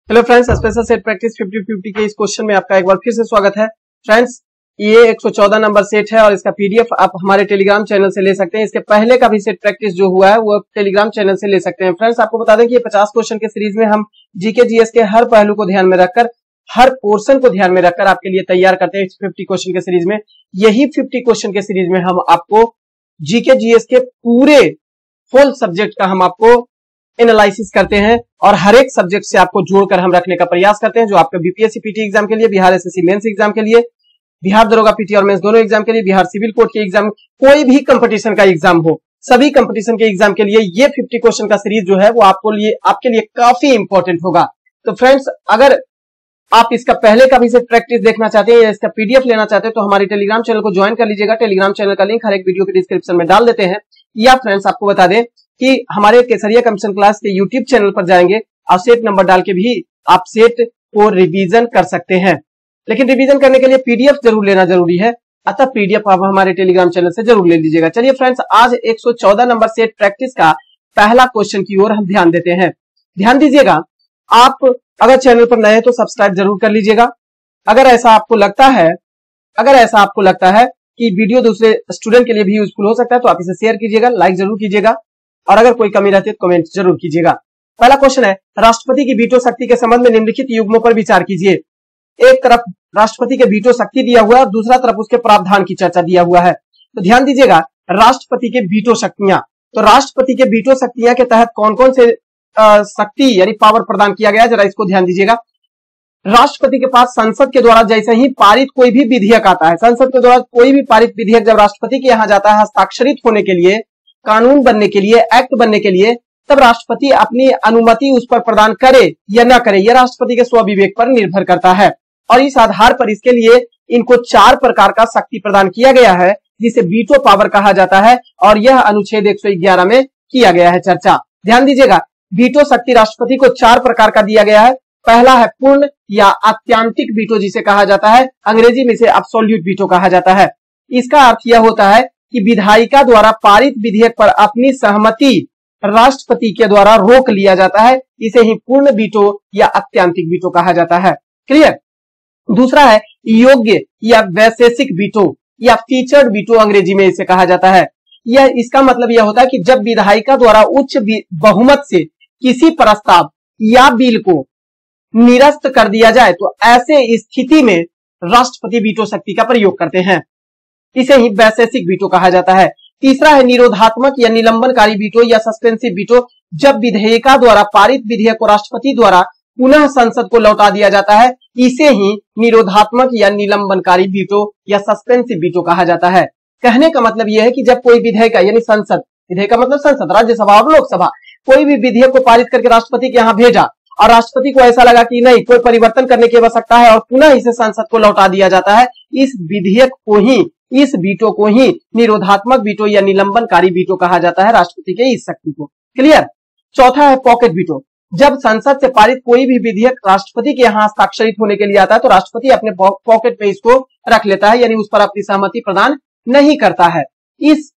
Hello friends, special set practice 50-50 के इस question में आपका एक बार फिर से स्वागत है। फ्रेंड्स, ये 114 नंबर सेट है और इसका पीडीएफ आप हमारे टेलीग्राम चैनल से ले सकते हैं। इसके पहले का भी सेट प्रैक्टिस जो हुआ है वो टेलीग्राम चैनल से ले सकते हैं। फ्रेंड्स, आपको बता दें कि ये 50 क्वेश्चन के सीरीज में हम जीके जीएस के हर पहलू को ध्यान में रखकर, हर पोर्शन को ध्यान में रखकर आपके लिए तैयार करते हैं। 50 क्वेश्चन के सीरीज में, यही 50 क्वेश्चन के सीरीज में हम आपको जीके जीएस के पूरे होल सब्जेक्ट का हम आपको एनालिसिस करते हैं और हर एक सब्जेक्ट से आपको जोड़कर हम रखने का प्रयास करते हैं, जो आपका बीपीएससी पीटी एग्जाम के लिए, बिहार एसएससी मेंस एग्जाम के लिए, बिहार दरोगा पीटी और मेंस दोनों एग्जाम के लिए, बिहार सिविल कोर्ट के एग्जाम, कोई भी कंपटीशन का एग्जाम हो, सभी कंपटीशन के एग्जाम के लिए ये 50 क्वेश्चन का सीरीज जो है वो आपके लिए काफी इंपॉर्टेंट होगा। तो फ्रेंड्स, अगर आप इसका पहले का भी सेट प्रैक्टिस देखना चाहते हैं या इसका पीडीएफ लेना चाहते हैं तो हमारे टेलीग्राम चैनल को ज्वाइन कर लीजिएगा। टेलीग्राम चैनल का लिंक हर एक वीडियो के डिस्क्रिप्शन में डाल देते हैं। या फ्रेंड्स, आपको बता दें कि हमारे केसरिया कंप्यूटर क्लास के यूट्यूब चैनल पर जाएंगे और सेट नंबर डाल के भी आप सेट को रिवीजन कर सकते हैं। लेकिन रिवीजन करने के लिए पीडीएफ जरूर लेना जरूरी है, अतः पीडीएफ आप हमारे टेलीग्राम चैनल से जरूर ले लीजिएगा। चलिए फ्रेंड्स, आज 114 नंबर सेट प्रैक्टिस का पहला क्वेश्चन की ओर हम ध्यान देते हैं। ध्यान दीजिएगा, आप अगर चैनल पर नए हैं तो सब्सक्राइब जरूर कर लीजिएगा। अगर ऐसा आपको लगता है कि वीडियो दूसरे स्टूडेंट के लिए भी यूजफुल हो सकता है तो आप इसे शेयर कीजिएगा, लाइक जरूर कीजिएगा और अगर कोई कमी रहती है तो कमेंट जरूर कीजिएगा। पहला क्वेश्चन है, राष्ट्रपति की वीटो शक्ति के संबंध में निम्नलिखित युग्मों पर विचार कीजिए। एक तरफ राष्ट्रपति के वीटो शक्ति दिया हुआ है और दूसरा तरफ उसके प्रावधान की चर्चा दिया हुआ है। तो ध्यान दीजिएगा, राष्ट्रपति के वीटो शक्तियां, तो राष्ट्रपति के वीटो शक्तियां के तहत कौन कौन से शक्ति यानी पावर प्रदान किया गया है, जरा इसको ध्यान दीजिएगा। राष्ट्रपति के पास संसद के द्वारा जैसे ही पारित कोई भी विधेयक आता है, संसद के द्वारा कोई भी पारित विधेयक जब राष्ट्रपति के यहाँ जाता है हस्ताक्षरित होने के लिए, कानून बनने के लिए, एक्ट बनने के लिए, तब राष्ट्रपति अपनी अनुमति उस पर प्रदान करे या न करे, यह राष्ट्रपति के स्वविवेक पर निर्भर करता है। और इस आधार पर इसके लिए इनको 4 प्रकार का शक्ति प्रदान किया गया है, जिसे वीटो पावर कहा जाता है और यह अनुच्छेद 111 में किया गया है चर्चा। ध्यान दीजिएगा, वीटो शक्ति राष्ट्रपति को 4 प्रकार का दिया गया है। पहला है पूर्ण या आत्यांतिक वीटो, जिसे कहा जाता है, अंग्रेजी में इसे एब्सोल्यूट वीटो कहा जाता है। इसका अर्थ यह होता है कि विधायिका द्वारा पारित विधेयक पर अपनी सहमति राष्ट्रपति के द्वारा रोक लिया जाता है, इसे ही पूर्ण वीटो या आत्यांतिक वीटो कहा जाता है। क्लियर। दूसरा है योग्य या वैशेषिक वीटो या फीचर्ड वीटो, अंग्रेजी में इसे कहा जाता है। यह इसका मतलब यह होता है कि जब विधायिका द्वारा उच्च बहुमत से किसी प्रस्ताव या बिल को निरस्त कर दिया जाए तो ऐसे स्थिति में राष्ट्रपति वीटो शक्ति का प्रयोग करते हैं, इसे ही वैशेषिक वीटो कहा जाता है। तीसरा है निरोधात्मक या निलंबनकारी वीटो या सस्पेंसिव वीटो, जब विधेयिका द्वारा पारित विधेयक को राष्ट्रपति द्वारा पुनः संसद को लौटा दिया जाता है, इसे ही निरोधात्मक या निलंबनकारी वीटो या सस्पेंसिव वीटो कहा जाता है। कहने का मतलब यह है कि जब कोई विधेयक यानी संसद, विधेयक का मतलब संसद, राज्यसभा और लोकसभा, कोई भी विधेयक को पारित करके राष्ट्रपति के यहाँ भेजा और राष्ट्रपति को ऐसा लगा कि नहीं, कोई परिवर्तन करने की आवश्यकता है और पुनः इसे संसद को लौटा दिया जाता है, इस विधेयक को ही, इस वीटो को ही निरोधात्मक वीटो या निलंबनकारी वीटो कहा जाता है, राष्ट्रपति के इस शक्ति को। क्लियर। चौथा है पॉकेट वीटो, जब संसद से पारित कोई भी विधेयक राष्ट्रपति के यहाँ हस्ताक्षरित होने के लिए आता है तो राष्ट्रपति अपने पॉकेट में इसको रख लेता है, यानी उस पर अपनी सहमति प्रदान नहीं करता है। इस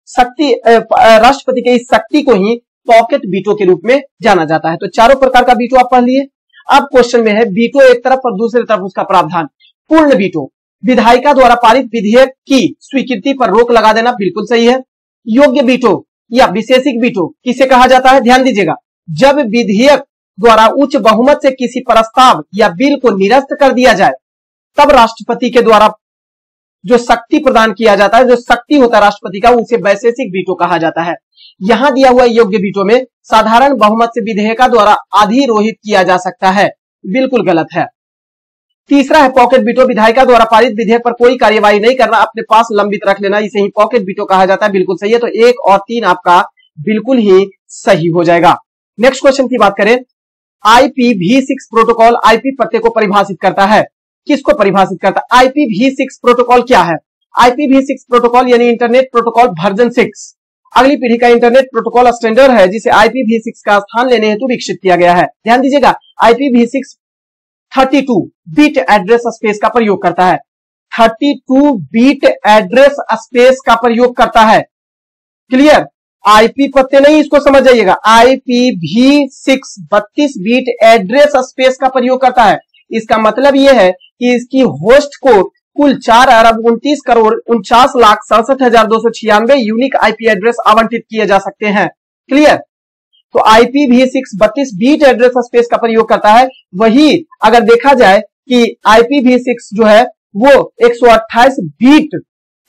शक्ति, राष्ट्रपति के इस शक्ति को ही पॉकेट वीटो के रूप में जाना जाता है। तो चारों प्रकार का वीटो आप पढ़ लिए। अब क्वेश्चन में है वीटो एक तरफ और दूसरी तरफ उसका प्रावधान। पूर्ण वीटो, विधायिका द्वारा पारित विधेयक की स्वीकृति पर रोक लगा देना, बिल्कुल सही है। योग्य वीटो या विशेषिक वीटो किसे कहा जाता है, ध्यान दीजिएगा, जब विधेयक द्वारा उच्च बहुमत से किसी प्रस्ताव या बिल को निरस्त कर दिया जाए तब राष्ट्रपति के द्वारा जो शक्ति प्रदान किया जाता है, जो शक्ति होता है राष्ट्रपति का, उसे वैशेषिक वीटो कहा जाता है। यहां दिया हुआ योग्य वीटो में साधारण बहुमत से विधेयिका द्वारा अधिरोहित किया जा सकता है, बिल्कुल गलत है। तीसरा है पॉकेट वीटो, विधायिका द्वारा पारित विधेयक पर कोई कार्यवाही नहीं करना, अपने पास लंबित रख लेना, इसे ही पॉकेट वीटो कहा जाता है, बिल्कुल सही है। तो 1 और 3 आपका बिल्कुल ही सही हो जाएगा। नेक्स्ट क्वेश्चन की बात करें, IPv6 प्रोटोकॉल आईपी पते को परिभाषित करता है। किसको परिभाषित करता है? IPv6 प्रोटोकॉल क्या है? IPv6 प्रोटोकॉल यानी इंटरनेट प्रोटोकॉल वर्जन 6 अगली पीढ़ी का इंटरनेट प्रोटोकॉल स्टैंडर्ड है, जिसे IPv6 का स्थान लेने हेतु विकसित किया गया है। ध्यान दीजिएगा, IPv6 32 बिट एड्रेस स्पेस का प्रयोग करता है, 32 बिट एड्रेस स्पेस का प्रयोग करता है। क्लियर। आईपी पत्ते नहीं, इसको समझ जाइएगा। IPv6 32 बीट एड्रेस स्पेस का प्रयोग करता है। इसका मतलब यह है कि इसकी होस्ट को कुल 4,29,49,67,296 यूनिक आईपी एड्रेस आवंटित किए जा सकते हैं। क्लियर? तो IPv6 32 बीट एड्रेस स्पेस का प्रयोग करता है। वही अगर देखा जाए कि IPv6 जो है वो 128 बीट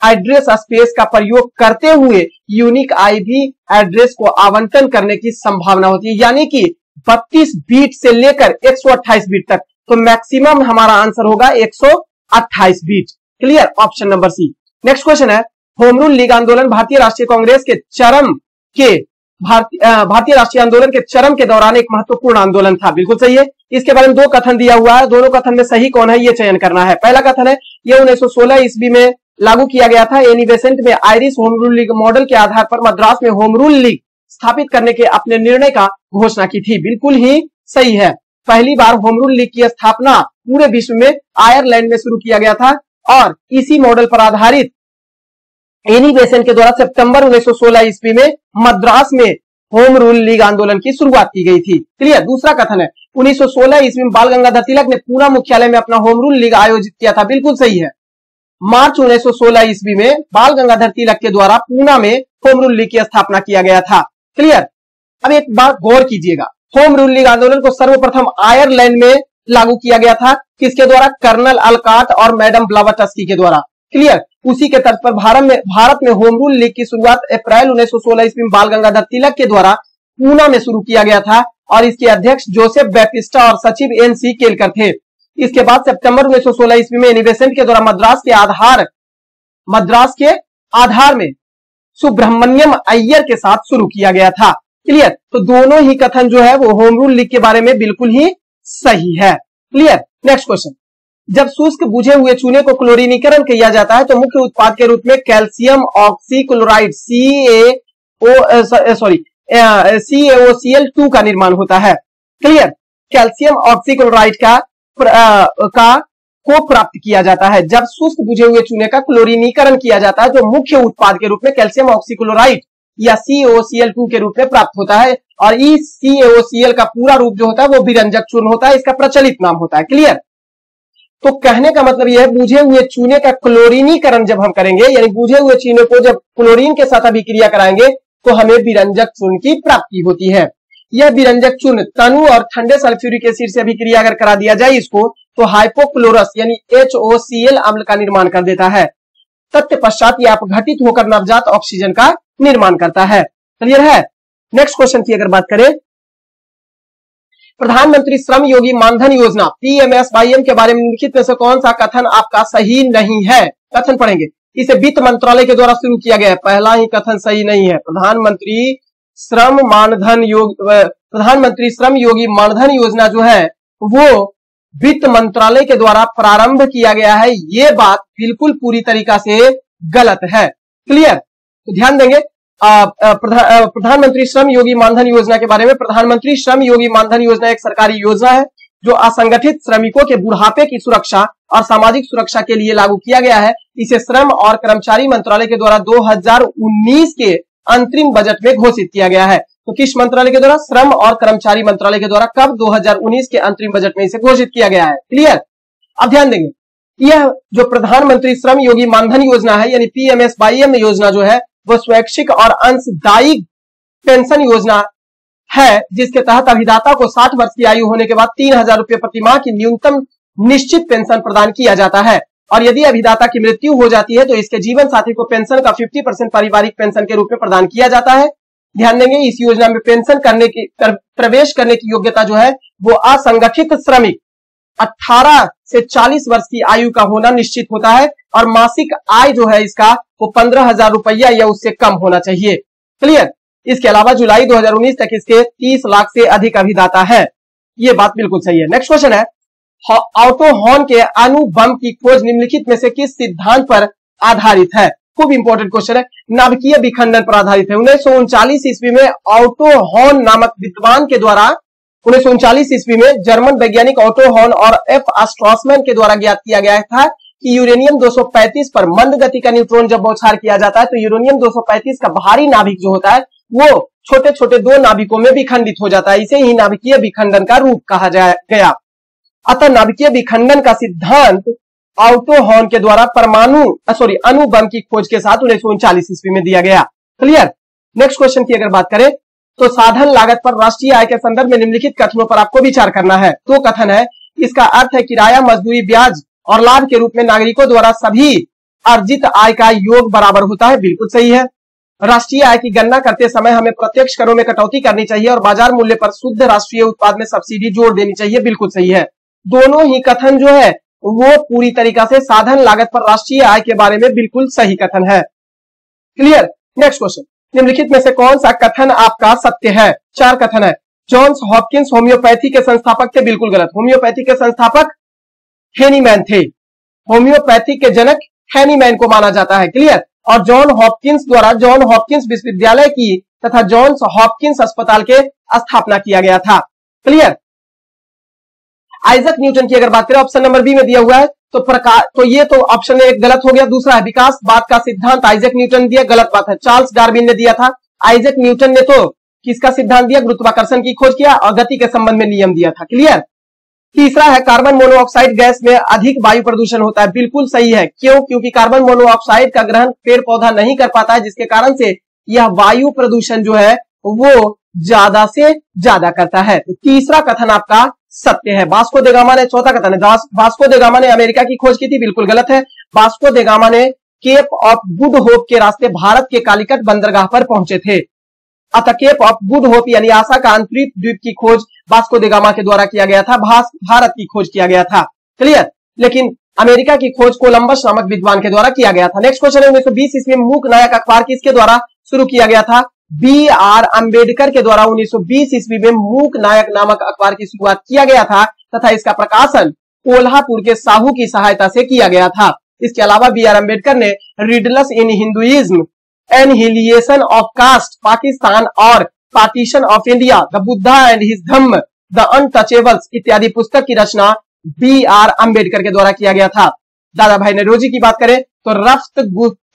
एड्रेस स्पेस का प्रयोग करते हुए यूनिक आईपी एड्रेस को आवंटन करने की संभावना होती है, यानी कि 32 बीट से लेकर 128 बीट तक। तो मैक्सिमम हमारा आंसर होगा 128 beat. Clear? Option number C. Next question है, होम रूल लीग आंदोलन भारतीय राष्ट्रीय कांग्रेस के चरम के भारतीय राष्ट्रीय आंदोलन के चरम के दौरान एक महत्वपूर्ण आंदोलन था। बिल्कुल सही है। इसके बारे में दो कथन दिया हुआ है, दोनों कथन में सही कौन है ये चयन करना है। पहला कथन है ये 1916 ईस्वी में लागू किया गया था। एनी बेसेंट में Irish home rule league model के आधार पर मद्रास में होम रूल लीग स्थापित करने के अपने निर्णय का घोषणा की थी। बिल्कुल ही सही है। पहली बार होम रूल लीग की स्थापना पूरे विश्व में आयरलैंड में शुरू किया गया था और इसी मॉडल पर आधारित एनी बेसेंट के द्वारा सितंबर 1916 ईस्वी में मद्रास में होम रूल लीग आंदोलन की शुरुआत की गई थी। क्लियर? दूसरा कथन है 1916 ईस्वी में बाल गंगाधर तिलक ने पूना मुख्यालय में अपना होम रूल लीग आयोजित किया था। बिल्कुल सही है। मार्च 1916 ईस्वी में बाल गंगाधर तिलक के द्वारा पूना में होम रूल लीग की स्थापना किया गया था। क्लियर? अब एक बात गौर कीजिएगा, होम रूल लीग आंदोलन को सर्वप्रथम आयरलैंड में लागू किया गया था। किसके द्वारा? कर्नल अलकाट और मैडम ब्लावटस्की के द्वारा। क्लियर? उसी के तर्ज पर भारत में होम रूल लीग की शुरुआत अप्रैल 1916 ईस्वी में बाल गंगाधर तिलक के द्वारा पूना में शुरू किया गया था और इसके अध्यक्ष जोसेफ बैप्टिस्टा और सचिव NC केलकर थे। इसके बाद सितंबर 1916 ईस्वी में एनी बेसेंट के द्वारा मद्रास के आधार में सुब्रह्मण्यम अय्यर के साथ शुरू किया गया था। क्लियर? तो दोनों ही कथन जो है वो होम रूल लीग के बारे में बिल्कुल ही सही है। क्लियर? नेक्स्ट क्वेश्चन, जब शुष्क बुझे हुए चूने को क्लोरीनीकरण किया जाता है तो मुख्य उत्पाद के रूप में कैल्शियम ऑक्सीक्लोराइड CaOCl2 का निर्माण होता है। क्लियर? कैल्शियम ऑक्सीक्लोराइड को प्राप्त किया जाता है। जब शुष्क बुझे हुए चूने का क्लोरीनीकरण किया जाता है तो मुख्य उत्पाद के रूप में कैल्शियम ऑक्सीक्लोराइड या CaOCl2 के रूप में प्राप्त होता है और इस CaOCl का पूरा रूप जो होता है वो विरंजक चूर्ण होता है। इसका प्रचलित नाम होता है। क्लियर? तो कहने का मतलब यह है बुझे हुए चूने का क्लोरीनीकरण जब हम करेंगे, यानी बुझे हुए चूने को जब क्लोरीन के साथ अभिक्रिया कराएंगे तो हमें विरंजक चूर्ण की प्राप्ति होती है। यह विरंजक चूर्ण तनु और ठंडे सल्फ्यूरिक एसिड से अभिक्रिया अगर करा दिया जाए इसको तो हाइपोक्लोरस यानी HOCl अम्ल का निर्माण कर देता है। तत्पश्चात यह अपघटित होकर नवजात ऑक्सीजन का निर्माण करता है। क्लियर है? नेक्स्ट क्वेश्चन की अगर बात करें, प्रधानमंत्री श्रम योगी मानधन योजना PMSYM के बारे में निम्नलिखित में से कौन सा कथन आपका सही नहीं है? कथन पढ़ेंगे। इसे वित्त मंत्रालय के द्वारा शुरू किया गया है। पहला ही कथन सही नहीं है। प्रधानमंत्री श्रम योगी मानधन योजना जो है वो वित्त मंत्रालय के द्वारा प्रारंभ किया गया है। ये बात बिल्कुल पूरी तरीका से गलत है। क्लियर? तो ध्यान देंगे प्रधानमंत्री श्रम योगी मानधन योजना के बारे में। प्रधानमंत्री श्रम योगी मानधन योजना एक सरकारी योजना है जो असंगठित श्रमिकों के बुढ़ापे की सुरक्षा और सामाजिक सुरक्षा के लिए लागू किया गया है। इसे श्रम और कर्मचारी मंत्रालय के द्वारा 2019 के अंतरिम बजट में घोषित किया गया है। तो किस मंत्रालय के द्वारा? श्रम और कर्मचारी मंत्रालय के द्वारा। कब? 2019 के अंतरिम बजट में इसे घोषित किया गया है। क्लियर? अब ध्यान देंगे, यह जो प्रधानमंत्री श्रम योगी मानधन योजना है यानी PMSYM योजना जो है वो स्वैच्छिक और अंशदायी पेंशन योजना है जिसके तहत अभिदाता को 60 वर्ष की आयु होने के बाद 3,000 रुपए प्रति माह की न्यूनतम निश्चित पेंशन प्रदान किया जाता है और यदि अभिदाता की मृत्यु हो जाती है तो इसके जीवन साथी को पेंशन का 50% पारिवारिक पेंशन के रूप में प्रदान किया जाता है। ध्यान देंगे, इस योजना में पेंशन प्रवेश करने की योग्यता जो है वो असंगठित श्रमिक 18 से 40 वर्ष की आयु का होना निश्चित होता है और मासिक आय जो है इसका वो 15,000 रुपया या उससे कम होना चाहिए। क्लियर? इसके अलावा जुलाई 2019 तक इसके 30 लाख से अधिक अभिदाता है। ये बात बिल्कुल सही है। नेक्स्ट क्वेश्चन है, ऑटो हॉर्न के अणु बम की खोज निम्नलिखित में से किस सिद्धांत पर आधारित है? खूब इंपॉर्टेंट क्वेश्चन है। नाभिकीय विखंडन पर आधारित है। 1939 ईस्वी में ऑटो हॉर्न नामक विद्वान के द्वारा 1939 ईस्वी में जर्मन वैज्ञानिक ऑटो हॉर्न और F स्ट्रॉसमैन के द्वारा ज्ञात किया गया था कि यूरेनियम 235 पर मंद गति का न्यूट्रॉन जब बौछार किया जाता है तो यूरेनियम 235 का भारी नाभिक जो होता है वो छोटे छोटे दो नाभिकों में विखंडित हो जाता है। इसे ही नाभिकीय विखंडन का रूप कहा गया। अतः नाभिकीय विखंडन का सिद्धांत ऑटो हॉर्न के द्वारा अणु बम की खोज के साथ 1939 ईस्वी में दिया गया। क्लियर। नेक्स्ट क्वेश्चन की अगर बात करें तो साधन लागत पर राष्ट्रीय आय के संदर्भ में निम्नलिखित कथनों पर आपको विचार करना है। तो कथन है, इसका अर्थ है किराया, मजदूरी, ब्याज और लाभ के रूप में नागरिकों द्वारा सभी अर्जित आय का योग बराबर होता है। बिल्कुल सही है। राष्ट्रीय आय की गणना करते समय हमें प्रत्यक्ष करों में कटौती करनी चाहिए और बाजार मूल्य पर शुद्ध राष्ट्रीय उत्पाद में सब्सिडी जोड़ देनी चाहिए। बिल्कुल सही है। दोनों ही कथन जो है वो पूरी तरीका से साधन लागत पर राष्ट्रीय आय के बारे में बिल्कुल सही कथन है। क्लियर। नेक्स्ट क्वेश्चन, निम्नलिखित में से कौन सा कथन आपका सत्य है? 4 कथन है। जॉन्स हॉपकिंस होम्योपैथी के संस्थापक थे। बिल्कुल गलत। होम्योपैथी के संस्थापक हेनीमैन थे। होम्योपैथी के जनक हेनीमैन को माना जाता है। क्लियर। और जॉन हॉपकिंस द्वारा जॉन हॉपकिंस विश्वविद्यालय की तथा जॉन्स हॉपकिंस अस्पताल के स्थापना किया गया था। क्लियर। आइजक न्यूटन की अगर बात करें, ऑप्शन नंबर बी में दिया हुआ है तो ये तो ऑप्शन एक गलत हो गया। दूसरा है विकासवाद का सिद्धांत आइजक न्यूटन दिया, गलत बात है। चार्ल्स डार्विन ने दिया था। आइजक न्यूटन ने तो किसका सिद्धांत दिया? गुरुत्वाकर्षण की खोज किया और गति के संबंध में नियम दिया था। क्लियर। तीसरा है कार्बन मोनोऑक्साइड गैस में अधिक वायु प्रदूषण होता है। बिल्कुल सही है। क्यों? क्योंकि कार्बन मोनोऑक्साइड का ग्रहण पेड़ पौधा नहीं कर पाता है, जिसके कारण से यह वायु प्रदूषण जो है वो ज्यादा से ज्यादा करता है। तीसरा कथन आपका सत्य है। वास्को द गामा ने, चौथा कथन है, वास्को द गामा ने अमेरिका की खोज की थी। बिल्कुल गलत है। वास्को द गामा ने केप ऑफ गुड होप के रास्ते भारत के कालीकट बंदरगाह पर पहुंचे थे। अतः केप ऑफ गुड होप यानी आशा का अंतरिक्ष द्वीप की खोज वास्को द गामा के द्वारा किया गया था। भारत की खोज किया गया था। क्लियर। लेकिन अमेरिका की खोज कोलंबस नामक विद्वान के द्वारा किया गया था। नेक्स्ट क्वेश्चन है, 1920 ईस्वी में मूक नायक अखबार किसके द्वारा शुरू किया गया था? बी.आर. अम्बेडकर के द्वारा 1920 ईस्वी में मूक नायक नामक अखबार की शुरुआत किया गया था तथा इसका प्रकाशन कोल्हापुर के साहू की सहायता से किया गया था। इसके अलावा बी.आर. अम्बेडकर ने riddles in Hinduism, annihilation of caste, Pakistan और partition of India, the Buddha and his Dhamma, the untouchables इत्यादि पुस्तक की रचना बी.आर. अम्बेडकर के द्वारा किया गया था। दादा भाई नेहरूजी की बात करें तो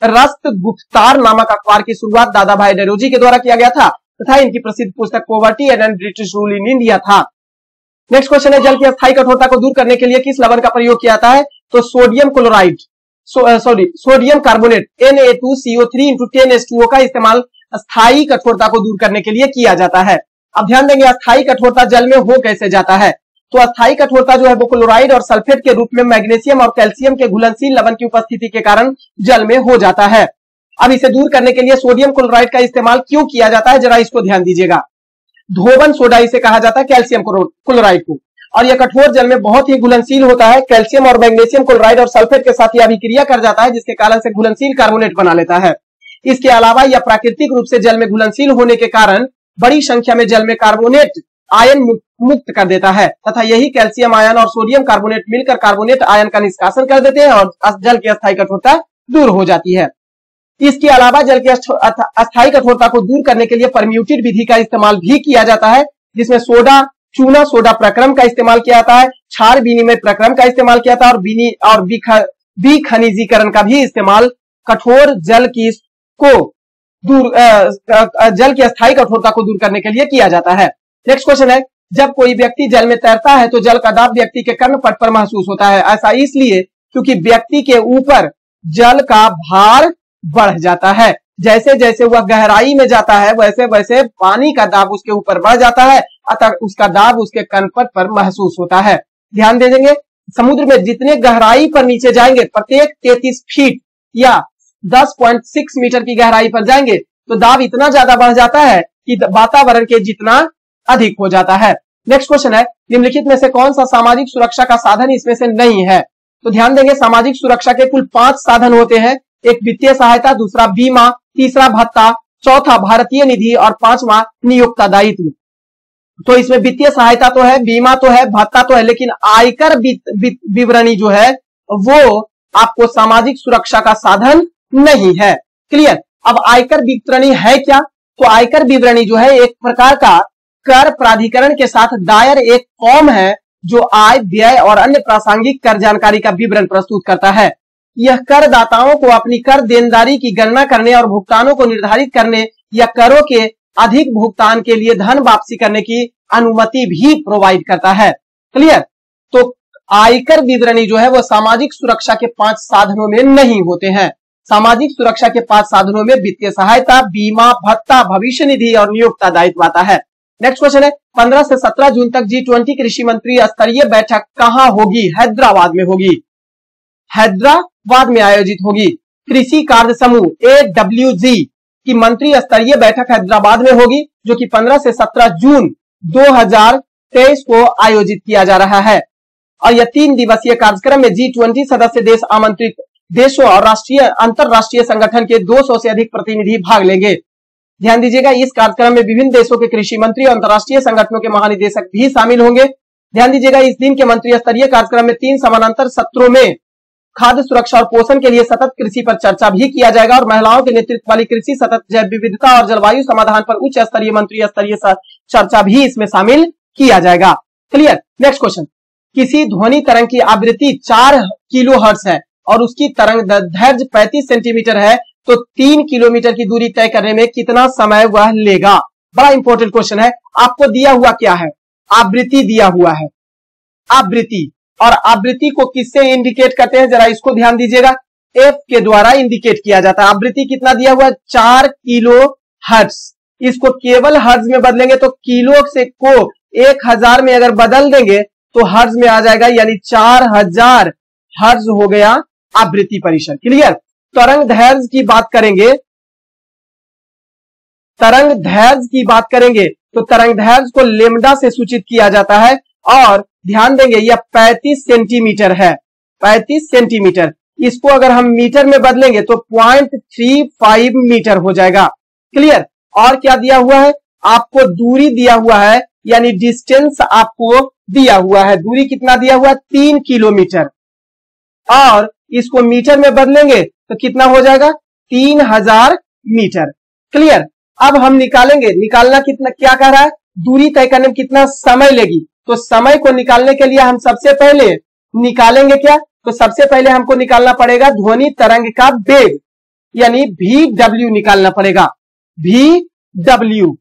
रस्त गुफ्तार नामक अखबार की शुरुआत दादा भाई नेहरूजी के द्वारा किया गया था तथा इनकी प्रसिद्ध पुस्तक poverty and British rule in India था। नेक्स्ट क्वेश्चन है, जल की अस्थायी कठोरता को दूर करने के लिए किस लवण का प्रयोग किया जाता है? तो sodium chloride sodium carbonate Na2CO3 × 10H2O का इस्तेमाल अस्थायी कठोरता को दूर करने के लिए किया जाता है। अब ध्यान देंगे अस्थायी कठोरता जल में हो कैसे जाता है। तो अस्थायी कठोरता जो है वो क्लोराइड और सल्फेट के रूप में मैग्नीशियम और कैल्शियम के घुलनशील लवण की उपस्थिति के कारण जल में हो जाता है। अब इसे दूर करने के लिए सोडियम क्लोराइड का इस्तेमाल क्यों किया जाता है, जरा इसको ध्यान दीजिएगा। धोबन सोडा इसे कहा जाता है, कैल्शियम क्लोराइड को, और यह कठोर जल में बहुत ही घुलनशील होता है। कैल्शियम और मैग्नीशियम क्लोराइड और सल्फेट के साथ यह अभिक्रिया कर जाता है, जिसके कारण से घुलनशील कार्बोनेट बना लेता है। इसके अलावा यह प्राकृतिक रूप से जल में घुलनशील होने के कारण बड़ी संख्या में जल में कार्बोनेट आयन मुक्त कर देता है तथा यही कैल्शियम आयन और सोडियम कार्बोनेट मिलकर कार्बोनेट आयन का निष्कासन कर देते हैं और जल की अस्थायी कठोरता दूर हो जाती है। इसके अलावा जल की अस्थायी कठोरता को दूर करने के लिए परम्यूटेड विधि का इस्तेमाल भी किया जाता है, जिसमें चूना सोडा प्रक्रम का इस्तेमाल किया जाता है, क्षार विनिमय प्रक्रम का इस्तेमाल किया जाता है और विखनिजीकरण का भी इस्तेमाल कठोर जल की अस्थायी कठोरता को दूर करने के लिए किया जाता है। नेक्स्ट क्वेश्चन है, जब कोई व्यक्ति जल में तैरता है तो जल का दाब व्यक्ति के कर्णपट पर महसूस होता है। ऐसा इसलिए क्योंकि व्यक्ति के ऊपर जल का भार बढ़ जाता है। जैसे जैसे वह गहराई में जाता है वैसे वैसे पानी का दाब उसके ऊपर बढ़ जाता है, अतः उसका दाब उसके कर्णपट पर महसूस होता है। ध्यान दे देंगे, समुद्र में जितने गहराई पर नीचे जाएंगे, प्रत्येक 33 फीट या 10.6 मीटर की गहराई पर जाएंगे तो दाब इतना ज्यादा बढ़ जाता है कि वातावरण के जितना अधिक हो जाता है। नेक्स्ट क्वेश्चन है, निम्नलिखित में से कौन सा सामाजिक सुरक्षा का साधन इसमें से नहीं है? तो ध्यान देंगे, सामाजिक सुरक्षा के कुल 5 साधन होते हैं। एक वित्तीय सहायता, दूसरा बीमा, तीसरा भत्ता, चौथा भारतीय निधि और 5वां नियोक्ता दायित्व। तो इसमें वित्तीय सहायता तो है, बीमा तो है, भत्ता तो है, लेकिन आयकर विवरणी जो है वो आपको सामाजिक सुरक्षा का साधन नहीं है। क्लियर। अब आयकर विवरणी है क्या? तो आयकर विवरणी जो है एक प्रकार का कर प्राधिकरण के साथ दायर एक फॉर्म है जो आय, व्यय और अन्य प्रासंगिक कर जानकारी का विवरण प्रस्तुत करता है। यह करदाताओं को अपनी कर देनदारी की गणना करने और भुगतानों को निर्धारित करने या करों के अधिक भुगतान के लिए धन वापसी करने की अनुमति भी प्रोवाइड करता है। क्लियर? तो आयकर विवरणी जो है वो सामाजिक सुरक्षा के 5 साधनों में नहीं होते हैं। सामाजिक सुरक्षा के 5 साधनों में वित्तीय सहायता, बीमा, भत्ता, भविष्य निधि और नियोक्ता दायित्व आता है। नेक्स्ट क्वेश्चन है, 15 से 17 जून तक G20 कृषि मंत्री स्तरीय बैठक कहां होगी? हैदराबाद में होगी। हैदराबाद में आयोजित होगी। कृषि कार्य समूह AWG की मंत्री स्तरीय बैठक हैदराबाद में होगी, जो कि 15 से 17 जून 2023 को आयोजित किया जा रहा है। और यह 3 दिवसीय कार्यक्रम में G20 सदस्य देश, आमंत्रित देशों और राष्ट्रीय अंतरराष्ट्रीय संगठन के 200 से अधिक प्रतिनिधि भाग लेंगे। ध्यान दीजिएगा, इस कार्यक्रम में विभिन्न देशों के कृषि मंत्री और अंतरराष्ट्रीय संगठनों के महानिदेशक भी शामिल होंगे। ध्यान दीजिएगा, इस दिन के मंत्री स्तरीय कार्यक्रम में 3 समानांतर सत्रों में खाद्य सुरक्षा और पोषण के लिए सतत कृषि पर चर्चा भी किया जाएगा और महिलाओं के नेतृत्व वाली कृषि, सतत जैव विविधता और जलवायु समाधान पर उच्च स्तरीय मंत्री स्तरीय चर्चा भी इसमें शामिल किया जाएगा। क्लियर? नेक्स्ट क्वेश्चन, किसी ध्वनि तरंग की आवृत्ति 4 किलोहर्ट्ज है और उसकी तरंग दैर्घ्य 35 सेंटीमीटर है, तो 3 किलोमीटर की दूरी तय करने में कितना समय वह लेगा? बड़ा इंपॉर्टेंट क्वेश्चन है। आपको दिया हुआ क्या है? आवृत्ति दिया हुआ है, आवृत्ति। और आवृत्ति को किससे इंडिकेट करते हैं? जरा इसको ध्यान दीजिएगा, एफ के द्वारा इंडिकेट किया जाता है। आवृत्ति कितना दिया हुआ है? 4 किलो हर्ट्ज। इसको केवल हर्ट्ज में बदलेंगे तो किलो से को 1000 में अगर बदल देंगे तो हर्ट्ज में आ जाएगा, यानी 4000 हर्ट्ज हो गया आवृत्ति परिसर। क्लियर? तरंग दैर्घ्य की बात करेंगे, तरंग दैर्घ्य की बात करेंगे तो तरंग दैर्घ्य को लेमडा से सूचित किया जाता है और ध्यान देंगे यह 35 सेंटीमीटर है, 35 सेंटीमीटर। इसको अगर हम मीटर में बदलेंगे तो 0.35 मीटर हो जाएगा। क्लियर? और क्या दिया हुआ है? आपको दूरी दिया हुआ है, यानी डिस्टेंस आपको दिया हुआ है। दूरी कितना दिया हुआ है? 3 किलोमीटर। और इसको मीटर में बदलेंगे तो कितना हो जाएगा? 3000 मीटर। क्लियर? अब हम निकालेंगे, निकालना कितना, क्या कह रहा है? दूरी तय करने में कितना समय लेगी। तो समय को निकालने के लिए हम सबसे पहले निकालेंगे क्या? तो सबसे पहले हमको निकालना पड़ेगा ध्वनि तरंग का वेग, यानी VW निकालना पड़ेगा। VW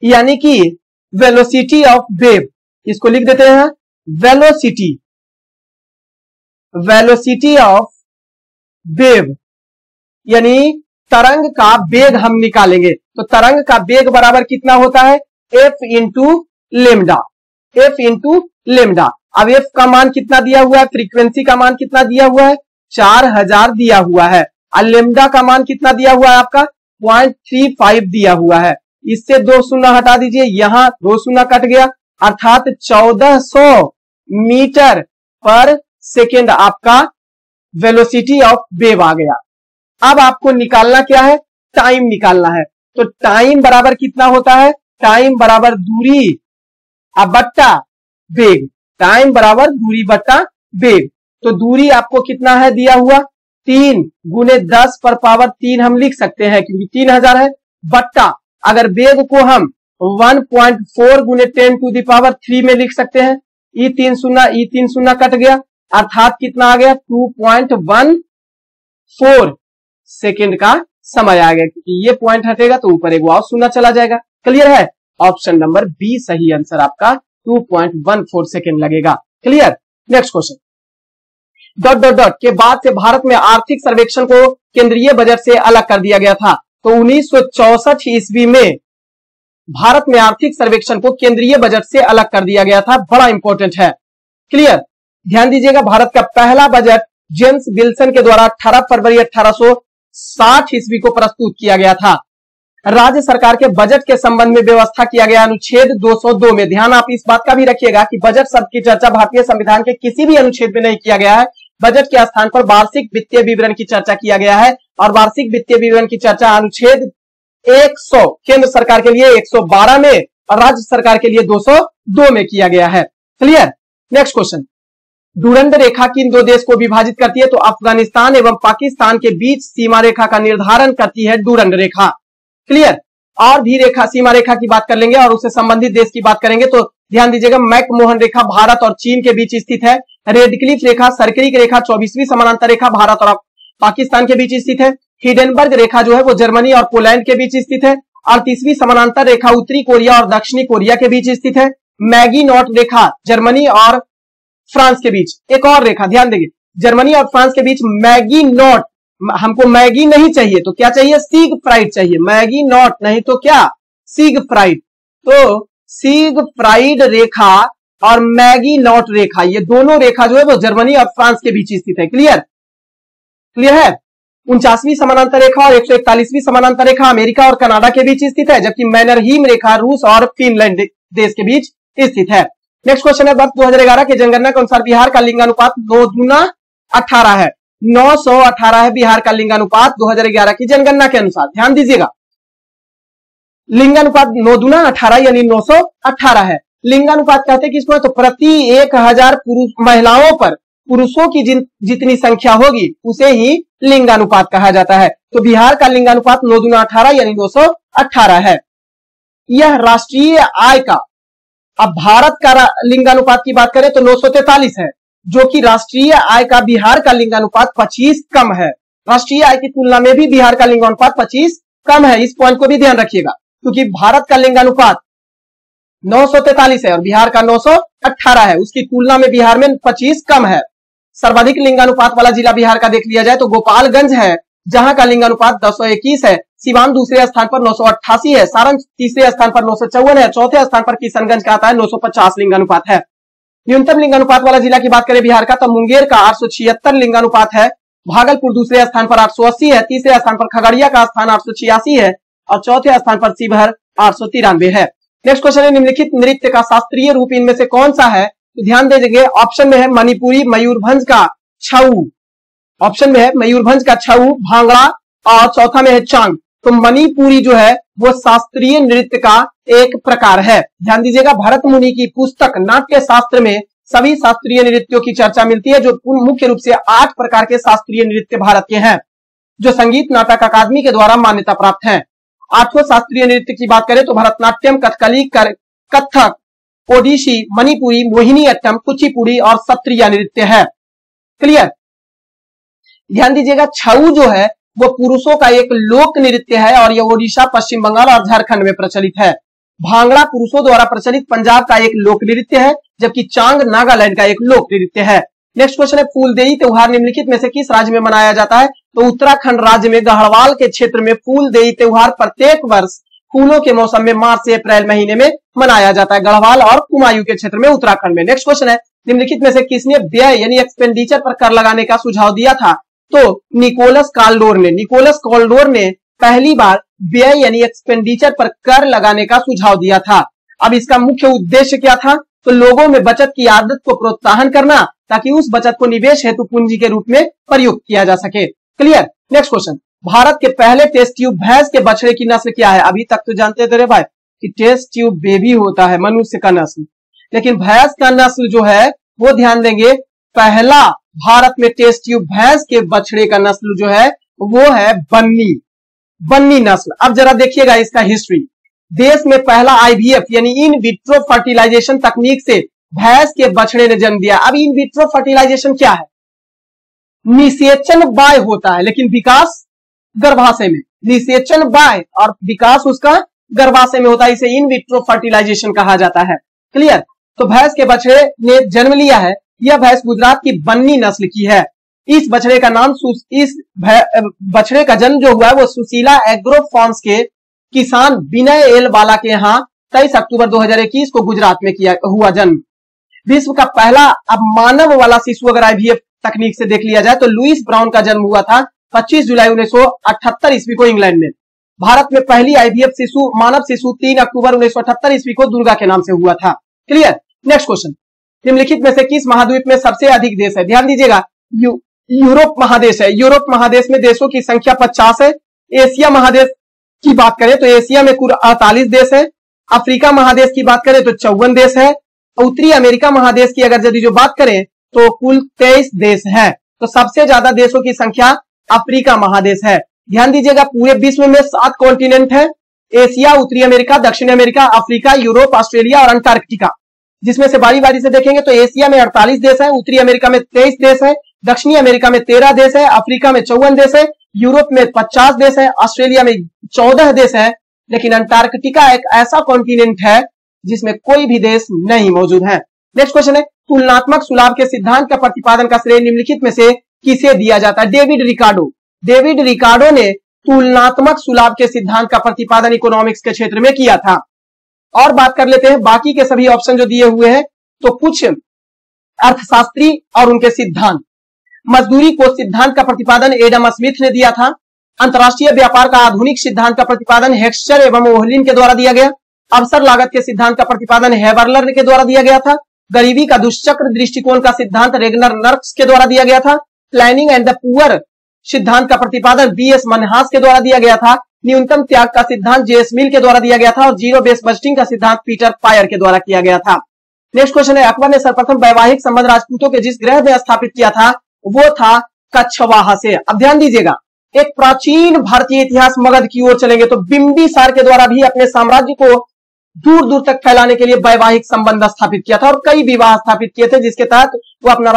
यानी कि वेलोसिटी ऑफ वेव, इसको लिख देते हैं वेलोसिटी, वेलोसिटी ऑफ वेव यानी तरंग का वेग हम निकालेंगे। तो तरंग का वेग बराबर कितना होता है? F into lambda, F into lambda. अब F का मान कितना दिया हुआ है? फ्रीक्वेंसी का मान कितना दिया हुआ है? 4000 दिया हुआ है। और लेमडा का मान कितना दिया हुआ है? आपका 0.35 दिया हुआ है। इससे 2 शून्य हटा दीजिए, यहां 2 शून्य कट गया, अर्थात 1400 मीटर पर सेकेंड आपका वेलोसिटी ऑफ वेव आ गया। अब आपको निकालना क्या है? टाइम निकालना है। तो टाइम बराबर कितना होता है? टाइम बराबर दूरी बट्टा वेग, टाइम बराबर दूरी बट्टा वेग। तो दूरी आपको कितना है दिया हुआ? 3 गुने 10 पर पावर 3 हम लिख सकते हैं, क्योंकि 3000 है, बट्टा अगर वेग को हम 1.4 गुने 10 टू द पावर 3 में लिख सकते हैं। ई 3 शून्य कट गया, अर्थात कितना आ गया? 2.14 सेकेंड का समय आ गया, क्योंकि ये पॉइंट हटेगा तो ऊपर एक और शून्य चला जाएगा। क्लियर है? ऑप्शन नंबर बी सही आंसर आपका, 2.14 सेकेंड लगेगा। Clear? Next question, dot dot dot के बाद से भारत में आर्थिक सर्वेक्षण को केंद्रीय बजट से अलग कर दिया गया था। तो 1964 ईस्वी में भारत में आर्थिक सर्वेक्षण को केंद्रीय बजट से अलग कर दिया गया था। बड़ा इंपॉर्टेंट है। क्लियर? ध्यान दीजिएगा, भारत का पहला बजट जेम्स विल्सन के द्वारा 18 फरवरी 1860 ईस्वी को प्रस्तुत किया गया था। राज्य सरकार के बजट के संबंध में व्यवस्था किया गया अनुच्छेद 202 में। ध्यान आप इस बात का भी रखिएगा कि बजट शब्द की चर्चा भारतीय संविधान के किसी भी अनुच्छेद में नहीं किया गया है। बजट के स्थान पर वार्षिक वित्तीय विवरण की चर्चा किया गया है, और वार्षिक वित्तीय विवरण की चर्चा अनुच्छेद 100 केंद्र सरकार के लिए 112 में और राज्य सरकार के लिए 202 में किया गया है। क्लियर? नेक्स्ट क्वेश्चन, डुरंड रेखा किन 2 देश को विभाजित करती है? तो अफगानिस्तान एवं पाकिस्तान के बीच सीमा रेखा का निर्धारण करती है डुरंड रेखा। क्लियर? और भी रेखा, सीमा रेखा की बात कर लेंगे और उससे संबंधित देश की बात करेंगे। तो ध्यान दीजिएगा, मैकमोहन रेखा भारत और चीन के बीच स्थित है। रेडक्लिफ रेखा, सर्करिक रेखा, 24वीं समानांतर रेखा भारत और पाकिस्तान के बीच स्थित है। हिडेनबर्ग रेखा जो है वो जर्मनी और पोलैंड के बीच स्थित है। और 38वीं समानांतर रेखा उत्तरी कोरिया और दक्षिणी कोरिया के बीच स्थित है। मैगी नॉट रेखा जर्मनी और फ्रांस के बीच। एक और रेखा ध्यान देंगे, जर्मनी और फ्रांस के बीच मैगी नॉट, हमको मैगी नहीं चाहिए तो क्या चाहिए, सीग फ्राइड चाहिए। मैगी नॉट नहीं तो क्या, सीग फ्राइड। तो सीग फ्राइड रेखा और मैगी नॉट रेखा, ये दोनों रेखा जो है वो जर्मनी और फ्रांस के बीच स्थित है। क्लियर, क्लियर है। 49वीं समानांतर रेखा और 141वीं समानांतर रेखा अमेरिका और कनाडा के बीच स्थित है, जबकि मैनरहीम रेखा रूस और फिनलैंड देश के बीच स्थित है। नेक्स्ट क्वेश्चन है, वर्ष 2011 के जनगणना के अनुसार बिहार का लिंगानुपात 9:18 है। 918 है बिहार का लिंगानुपात 2011 की जनगणना के अनुसार। ध्यान दीजिएगा, लिंगानुपात 9:18 यानी 918 है। लिंगानुपात कहते हैं किसको, तो प्रति 1000 महिलाओं पर पुरुषों की जितनी संख्या होगी उसे ही लिंगानुपात कहा जाता है। तो बिहार का लिंगानुपात 9:18 यानी 918 है। यह राष्ट्रीय आय का, अब भारत का लिंगानुपात की बात करें तो 943 है, जो कि राष्ट्रीय आय का बिहार का लिंगानुपात 25 कम है। राष्ट्रीय आय की तुलना में भी बिहार का लिंगानुपात 25 कम है। इस पॉइंट को भी ध्यान रखिएगा, क्योंकि भारत का लिंगानुपात 943 है और बिहार का 918 है, उसकी तुलना में बिहार में 25 कम है। सर्वाधिक लिंगानुपात वाला जिला बिहार का देख लिया जाए तो गोपालगंज है, जहां का लिंगानुपात 221 है। सिवान दूसरे स्थान पर 988 है। सारण तीसरे स्थान पर 954 है। चौथे स्थान पर किशनगंज का आता है 950 लिंगानुपात है। न्यूनतम लिंगानुपात वाला जिला की बात करें बिहार का तो मुंगेर का 876 लिंगानुपात है। भागलपुर दूसरे स्थान पर 880 है। तीसरे स्थान पर खगड़िया का स्थान 886 है और चौथे स्थान पर शिवहर 893 है। नेक्स्ट क्वेश्चन है, निम्नलिखित नृत्य का शास्त्रीय रूप इनमें से कौन सा है। तो ध्यान दीजिए, ऑप्शन में है मणिपुरी, मयूरभंज का छऊ, ऑप्शन में है मयूरभंज का छऊ, भांगड़ा और चौथा में है चांग। तो मणिपुरी जो है वो शास्त्रीय नृत्य का एक प्रकार है। ध्यान दीजिएगा, भरत मुनि की पुस्तक नाट्य शास्त्र में सभी शास्त्रीय नृत्यों की चर्चा मिलती है, जो मुख्य रूप से 8 प्रकार के शास्त्रीय नृत्य भारत के हैं, जो संगीत नाटक अकादमी के द्वारा मान्यता प्राप्त हैं। 8 शास्त्रीय नृत्य की बात करें तो भरतनाट्यम, कथकली, कथक, ओडिसी, मणिपुरी, मोहिनीअट्टम, कुचिपुड़ी और सत्रिया नृत्य है। क्लियर, ध्यान दीजिएगा, छऊ जो है वो पुरुषों का एक लोक नृत्य है और यह ओडिशा, पश्चिम बंगाल और झारखंड में प्रचलित है। भांगड़ा पुरुषों द्वारा प्रचलित पंजाब का एक लोक नृत्य है, जबकि चांग नागालैंड का एक लोक नृत्य है। नेक्स्ट क्वेश्चन है, फूलदेई त्योहार निम्नलिखित में से किस राज्य में मनाया जाता है। तो उत्तराखंड राज्य में गढ़वाल के क्षेत्र में फूलदेई त्योहार प्रत्येक वर्ष फूलों के मौसम में मार्च से अप्रैल महीने में मनाया जाता है, गढ़वाल और कुमायूं के क्षेत्र में उत्तराखंड में। नेक्स्ट क्वेश्चन है, निम्नलिखित में से किसने व्यय यानी एक्सपेंडिचर पर कर लगाने का सुझाव दिया था। तो निकोलस कॉल्डोर ने पहली बार व्यय यानी एक्सपेंडिचर पर कर लगाने का सुझाव दिया था। अब इसका मुख्य उद्देश्य क्या था, तो लोगों में बचत की आदत को प्रोत्साहन करना, ताकि उस बचत को निवेश हेतु पूंजी के रूप में प्रयुक्त किया जा सके। क्लियर। नेक्स्ट क्वेश्चन, भारत के पहले टेस्ट ट्यूब भैंस के बछड़े की नस्ल क्या है। अभी तक तो जानते थे रे भाई कि टेस्ट ट्यूब बेबी होता है मनुष्य का नस्ल, लेकिन भैंस का नस्ल जो है वो ध्यान देंगे, पहला भारत में टेस्ट ट्यूब भैंस के बछड़े का नस्ल जो है वो है बन्नी नस्ल। अब जरा देखिएगा इसका हिस्ट्री। देश में पहला आईवीएफ यानी इन विट्रो फर्टिलाइजेशन तकनीक से भैंस के बछड़े ने जन्म दिया। अब इन विट्रो फर्टिलाइजेशन क्या है, निषेचन बाय होता है लेकिन विकास गर्भाशय में, निषेचन बाय और विकास उसका गर्भाशय में होता है, इसे इन विट्रो फर्टिलाइजेशन कहा जाता है। क्लियर। तो भैंस के बछड़े ने जन्म लिया है, यह भैंस गुजरात की बन्नी नस्ल की है। इस बछड़े का नाम इस बछड़े का जन्म जो हुआ है वो सुशीला एग्रो फार्म्स के किसान विनय एल वाला के यहाँ 23 अक्टूबर 2021 को गुजरात में किया हुआ जन्म। विश्व का पहला अब मानव वाला शिशु अगर आईवीएफ तकनीक से देख लिया जाए तो लुइस ब्राउन का जन्म हुआ था 25 जुलाई 1978 ईस्वी को इंग्लैंड में। भारत में पहली आईवीएफ मानव शिशु 3 अक्टूबर 1978 ईस्वी को दुर्गा के नाम से हुआ था। क्लियर। नेक्स्ट क्वेश्चन, निम्नलिखित में से किस महाद्वीप में सबसे अधिक देश है। ध्यान दीजिएगा, यूरोप महादेश है। यूरोप महादेश में देशों की संख्या 50 है। एशिया महादेश की बात करें तो एशिया में कुल 48 देश है। अफ्रीका महादेश की बात करें तो 54 देश है। उत्तरी अमेरिका महादेश की अगर यदि जो बात करें तो कुल 23 देश है। तो सबसे ज्यादा देशों की संख्या अफ्रीका महादेश है। ध्यान दीजिएगा, पूरे विश्व में 7 कॉन्टिनेंट है, एशिया, उत्तरी अमेरिका, दक्षिण अमेरिका, अफ्रीका, यूरोप, ऑस्ट्रेलिया और अंटार्कटिका। जिसमें से बारी बारी से देखेंगे तो एशिया में 48 देश है, उत्तरी अमेरिका में 23 देश है, दक्षिणी अमेरिका में 13 देश है, अफ्रीका में 54 देश है, यूरोप में 50 देश है, ऑस्ट्रेलिया में 14 देश है, लेकिन अंटार्कटिका एक ऐसा कॉन्टिनेंट है जिसमें कोई भी देश नहीं मौजूद है। नेक्स्ट क्वेश्चन है, तुलनात्मक सुलाभ के सिद्धांत का प्रतिपादन का श्रेय निम्नलिखित में से किसे दिया जाता है? David Ricardo. डेविड रिकार्डो ने तुलनात्मक सुलाभ के सिद्धांत का प्रतिपादन इकोनॉमिक्स के क्षेत्र में किया था। और बात कर लेते हैं बाकी के सभी ऑप्शन जो दिए हुए हैं, तो कुछ अर्थशास्त्री और उनके सिद्धांत। मजदूरी को सिद्धांत का प्रतिपादन एडम स्मिथ ने दिया था। अंतरराष्ट्रीय व्यापार का आधुनिक सिद्धांत का प्रतिपादन हेक्स्चर एवं ओहलिन के द्वारा दिया गया। अवसर लागत के सिद्धांत का प्रतिपादन हेबरलर के द्वारा दिया गया था। गरीबी का दुष्चक्र दृष्टिकोण का सिद्धांत रेगनर नर्क्स के द्वारा दिया गया था। प्लानिंग एंड द पुअर सिद्धांत का प्रतिपादन बीएस मनहास के द्वारा दिया गया था। न्यूनतम त्याग का सिद्धांत जेएस मिल के द्वारा दिया गया था और जीरो बेस बजटिंग का सिद्धांत पीटर पायर के द्वारा किया गया था। नेक्स्ट क्वेश्चन है, अकबर ने सर्वप्रथम वैवाहिक संबंध राजपूतों के जिस ग्रह में स्थापित किया था वो था कछवाहा से। अब ध्यान दीजिएगा, एक प्राचीन भारतीय इतिहास मगध की ओर चलेंगे तो बिंबिसार के द्वारा भी अपने साम्राज्य को दूर दूर तक फैलाने के लिए वैवाहिक संबंध स्थापित किया था और कई विवाह स्थापित किए थे, जिसके तहत वो अपना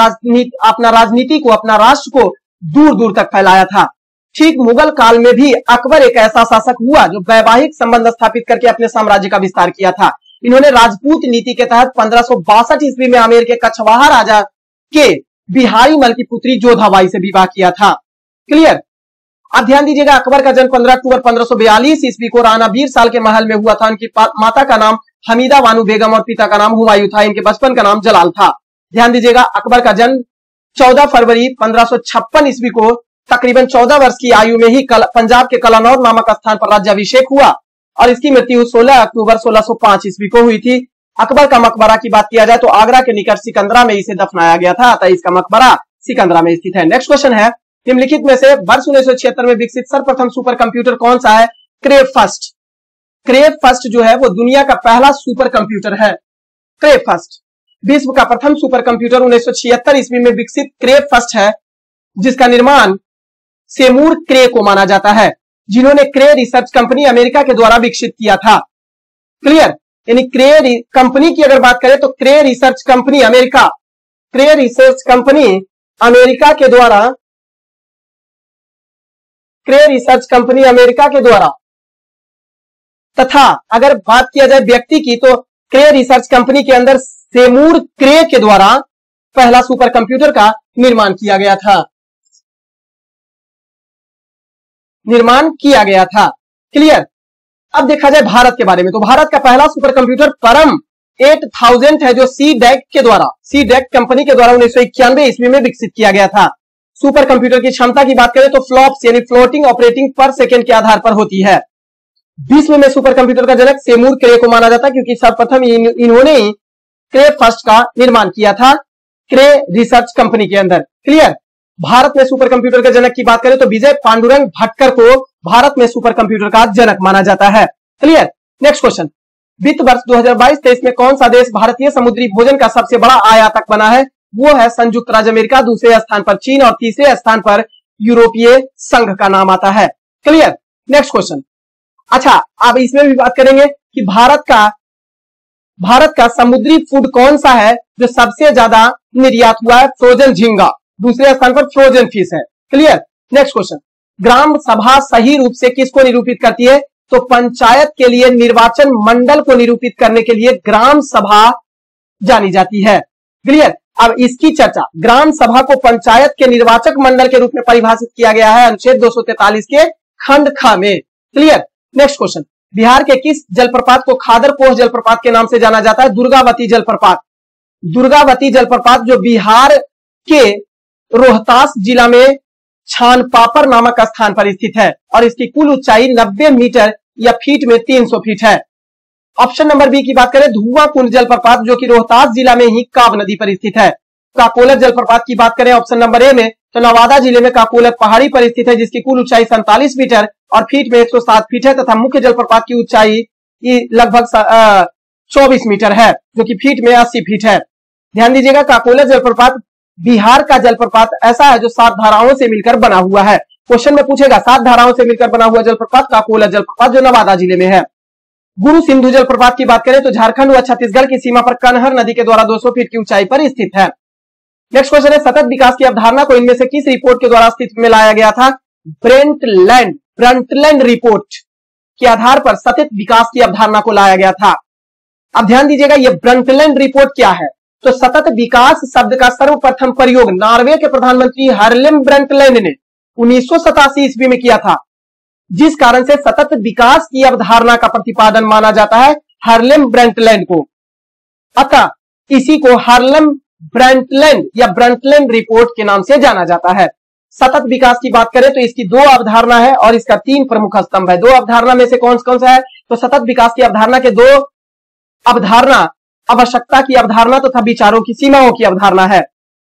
राजनीति को, अपना राष्ट्र को दूर दूर तक फैलाया था। ठीक मुगल काल में भी अकबर एक ऐसा शासक हुआ जो वैवाहिक संबंध स्थापित करके अपने साम्राज्य का विस्तार किया था। इन्होंने राजपूत नीति के तहत 1562 ईस्वी में आमेर के कछवाहा राजा के बिहारी मल की पुत्री जोधाबाई से विवाह किया था। क्लियर। अब ध्यान दीजिएगा, अकबर का जन्म 15 अक्टूबर 1542 ईस्वी को राणा वीर साल के महल में हुआ था। उनकी माता का नाम हमीदा बानू बेगम और पिता का नाम हुमायूं था। इनके बचपन का नाम जलाल था। ध्यान दीजिएगा, अकबर का जन्म 14 फरवरी 1556 ईस्वी को तकरीबन 14 वर्ष की आयु में ही पंजाब के कलानौर नामक स्थान पर राज्याभिषेक हुआ और इसकी मृत्यु 16 अक्टूबर 1605 ईस्वी को हुई थी। अकबर का मकबरा की बात किया जाए तो आगरा के निकट सिकंदरा में इसे दफनाया गया था, अतः इसका मकबरा सिकंदरा में स्थित है। नेक्स्ट क्वेश्चन है, निम्नलिखित में से वर्ष 1976 में विकसित सर्वप्रथम सुपर कंप्यूटर कौन सा है? Crave first. क्रेव फर्स्ट जो है वो दुनिया का पहला सुपर कंप्यूटर है। क्रेव फर्स्ट विश्व का प्रथम सुपर कंप्यूटर 1976 ईस्वी में विकसित क्रेव फर्स्ट है, जिसका निर्माण सेमूर क्रे को माना जाता है, जिन्होंने क्रे रिसर्च कंपनी अमेरिका के द्वारा विकसित किया था। क्लियर। यानी क्रे कंपनी की अगर बात करें तो क्रे रिसर्च कंपनी अमेरिका, क्रे रिसर्च कंपनी अमेरिका के द्वारा, क्रे रिसर्च कंपनी अमेरिका के द्वारा, तथा अगर बात किया जाए व्यक्ति की तो क्रे रिसर्च कंपनी के अंदर सेमूर क्रे के द्वारा पहला सुपर कंप्यूटर का निर्माण किया गया था। क्लियर। अब देखा जाए भारत के बारे में तो भारत का पहला सुपर कंप्यूटर परम 8000 है, जो सी डैक कंपनी के द्वारा 1991 ईस्वी में विकसित किया गया था। सुपर कंप्यूटर की क्षमता की बात करें तो फ्लॉप्स यानी फ्लोटिंग ऑपरेटिंग पर सेकेंड के आधार पर होती है। विश्व में सुपर कंप्यूटर का जनक सेमूर क्रे को माना जाता है, क्योंकि सर्वप्रथम इन्होंने ही क्रे फर्स्ट का निर्माण किया था क्रे रिसर्च कंपनी के अंदर। क्लियर। भारत में सुपर कंप्यूटर के जनक की बात करें तो विजय पांडुरंग भटकर को भारत में सुपर कंप्यूटर का जनक माना जाता है। क्लियर। नेक्स्ट क्वेश्चन, वित्त वर्ष 2022-23 में कौन सा देश भारतीय समुद्री भोजन का सबसे बड़ा आयातक बना है? वो है संयुक्त राज्य अमेरिका, दूसरे स्थान पर चीन और तीसरे स्थान पर यूरोपीय संघ का नाम आता है। क्लियर। नेक्स्ट क्वेश्चन, अच्छा अब इसमें भी बात करेंगे कि भारत का समुद्री फूड कौन सा है जो सबसे ज्यादा निर्यात हुआ है? फ्रोजन झींगा, दूसरे स्थान पर फ्रोजन फिश है। क्लियर। नेक्स्ट क्वेश्चन, ग्राम सभा सही रूप से किसको निरूपित करती है? तो पंचायत के लिए निर्वाचन मंडल को निरूपित करने के लिए ग्राम सभा जानी जाती है। क्लियर। अब इसकी चर्चा, ग्राम सभा को पंचायत के निर्वाचक मंडल के रूप में परिभाषित किया गया है अनुच्छेद 243 के खंड ख में। क्लियर। नेक्स्ट क्वेश्चन, बिहार के किस जलप्रपात को खादरपोह जलप्रपात के नाम से जाना जाता है? दुर्गावती जलप्रपात। दुर्गावती जलप्रपात जो बिहार के रोहतास जिला में छानपापर नामक स्थान पर स्थित है और इसकी कुल ऊंचाई 90 मीटर या फीट में 300 फीट है। ऑप्शन नंबर बी की बात करें, धुआं कुंड जलप्रपात जो कि रोहतास जिला में ही काब नदी पर स्थित है। काकोलत जलप्रपात की बात करें ऑप्शन नंबर ए में तो नवादा जिले में काकोलत पहाड़ी पर स्थित है, जिसकी कुल ऊंचाई 47 मीटर और फीट में 107 फीट है तथा मुख्य जलप्रपात की ऊंचाई लगभग 24 मीटर है, जो कि फीट में 80 फीट है। ध्यान दीजिएगा, काकोलत जलप्रपात बिहार का जलप्रपात ऐसा है जो 7 धाराओं से मिलकर बना हुआ है। क्वेश्चन में पूछेगा 7 धाराओं से मिलकर बना हुआ जलप्रपात काकोलत जलप्रपात जो नवादा जिले में है। गुरु सिंधु जलप्रपात की बात करें तो झारखंड व छत्तीसगढ़ की सीमा पर कनहर नदी के द्वारा 200 फीट की ऊंचाई पर स्थित है। नेक्स्ट क्वेश्चन है, सतत विकास की अवधारणा को इनमें से किस रिपोर्ट के द्वारा अस्तित्व में लाया गया था? Brundtland report. के आधार पर सतत विकास की अवधारणा को लाया गया था। अब ध्यान दीजिएगा, ये ब्रंटलैंड रिपोर्ट क्या है? तो सतत विकास शब्द का सर्वप्रथम प्रयोग नॉर्वे के प्रधानमंत्री हार्लेम ब्रंटलैंड ने 1987 ईस्वी में किया था, जिस कारण से सतत विकास की अवधारणा का प्रतिपादन माना जाता है हार्लेम ब्रंटलैंड को। अतः इसी को हार्लेम ब्रंटलैंड या ब्रंटलैंड रिपोर्ट के नाम से जाना जाता है। सतत विकास की बात करें तो इसकी दो अवधारणा है और इसका 3 प्रमुख स्तंभ है। दो अवधारणा में से कौन कौन सा है? तो सतत विकास की अवधारणा के 2 अवधारणा आवश्यकता की अवधारणा तथा विचारों की सीमाओं की अवधारणा है,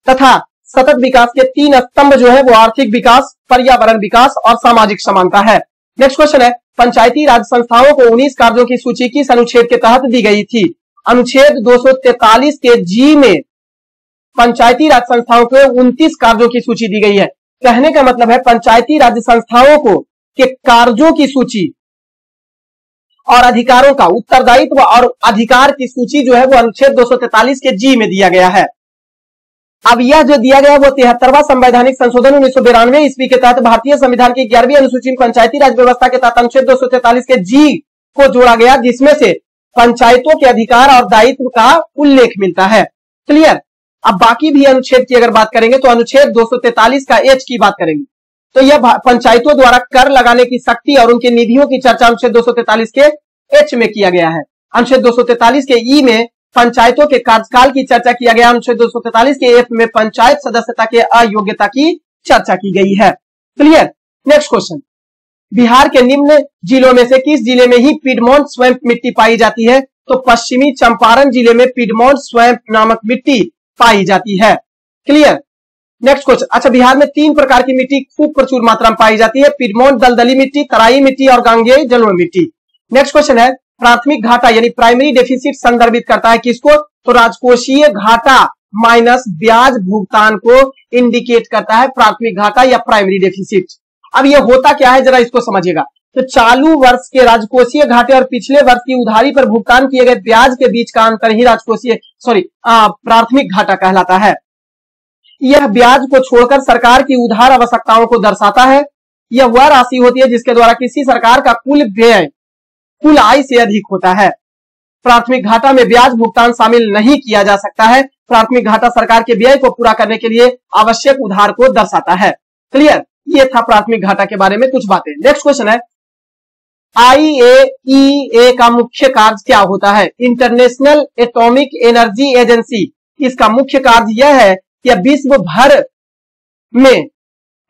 तथा सतत विकास के 3 स्तंभ जो है वो आर्थिक विकास, पर्यावरण विकास और सामाजिक समानता है। नेक्स्ट क्वेश्चन है, पंचायती राज संस्थाओं को 19 कार्यों की सूची किस अनुच्छेद के तहत दी गई थी? अनुच्छेद 243 के जी में पंचायती राज संस्थाओं को 29 कार्यों की सूची दी गई है। कहने का मतलब है पंचायती राज संस्थाओं को के कार्यों की सूची और अधिकारों का, उत्तरदायित्व और अधिकार की सूची जो है वो अनुच्छेद 243 के जी में दिया गया है। अब यह जो दिया गया वो 73वां संवैधानिक संशोधन 1992 ईस्वी के तहत भारतीय संविधान की 11वीं अनुसूची में पंचायती राज व्यवस्था के तहत अनुच्छेद 243 के जी को जोड़ा गया, जिसमें से पंचायतों के अधिकार और दायित्व का उल्लेख मिलता है। क्लियर? अब बाकी भी अनुच्छेद की अगर बात करेंगे तो अनुच्छेद 243 का एच की बात करेंगे तो यह पंचायतों द्वारा कर लगाने की शक्ति और उनकी निधियों की चर्चा अनुच्छेद 243 के एच में किया गया है। अनुच्छेद 243 के ई में पंचायतों के कार्यकाल की चर्चा किया गया। अनुच्छेद 243 के एफ में पंचायत सदस्यता के अयोग्यता की चर्चा की गई है। क्लियर? नेक्स्ट क्वेश्चन, बिहार के निम्न जिलों में से किस जिले में ही पिडमोंट स्वैम्प मिट्टी पाई जाती है? तो पश्चिमी चंपारण जिले में पिडमोंट स्वैम्प नामक मिट्टी पाई जाती है। क्लियर? नेक्स्ट क्वेश्चन, अच्छा बिहार में 3 प्रकार की मिट्टी खूब प्रचुर मात्रा में पाई जाती है, पिडमोंट दलदली मिट्टी, तराई मिट्टी और गांगेय जलोढ़ मिट्टी। नेक्स्ट क्वेश्चन है, प्राथमिक घाटा यानी प्राइमरी डेफिसिट संदर्भित करता है किसको? तो राजकोषीय घाटा माइनस ब्याज भुगतान को इंडिकेट करता है प्राथमिक घाटा या प्राइमरी डेफिसिट। अब ये होता क्या है, जरा इसको समझिएगा। तो चालू वर्ष के राजकोषीय घाटे और पिछले वर्ष की उधारी पर भुगतान किए गए ब्याज के बीच का अंतर ही प्राथमिक घाटा कहलाता है। यह ब्याज को छोड़कर सरकार की उधार आवश्यकताओं को दर्शाता है। यह वह राशि होती है जिसके द्वारा किसी सरकार का कुल व्यय कुल आय से अधिक होता है। प्राथमिक घाटा में ब्याज भुगतान शामिल नहीं किया जा सकता है। प्राथमिक घाटा सरकार के व्यय को पूरा करने के लिए आवश्यक उधार को दर्शाता है। क्लियर? ये था प्राथमिक घाटा के बारे में कुछ बातें। नेक्स्ट क्वेश्चन है, IAEA का मुख्य कार्य क्या होता है? International atomic energy agency. इसका मुख्य कार्य यह है कि विश्व भर में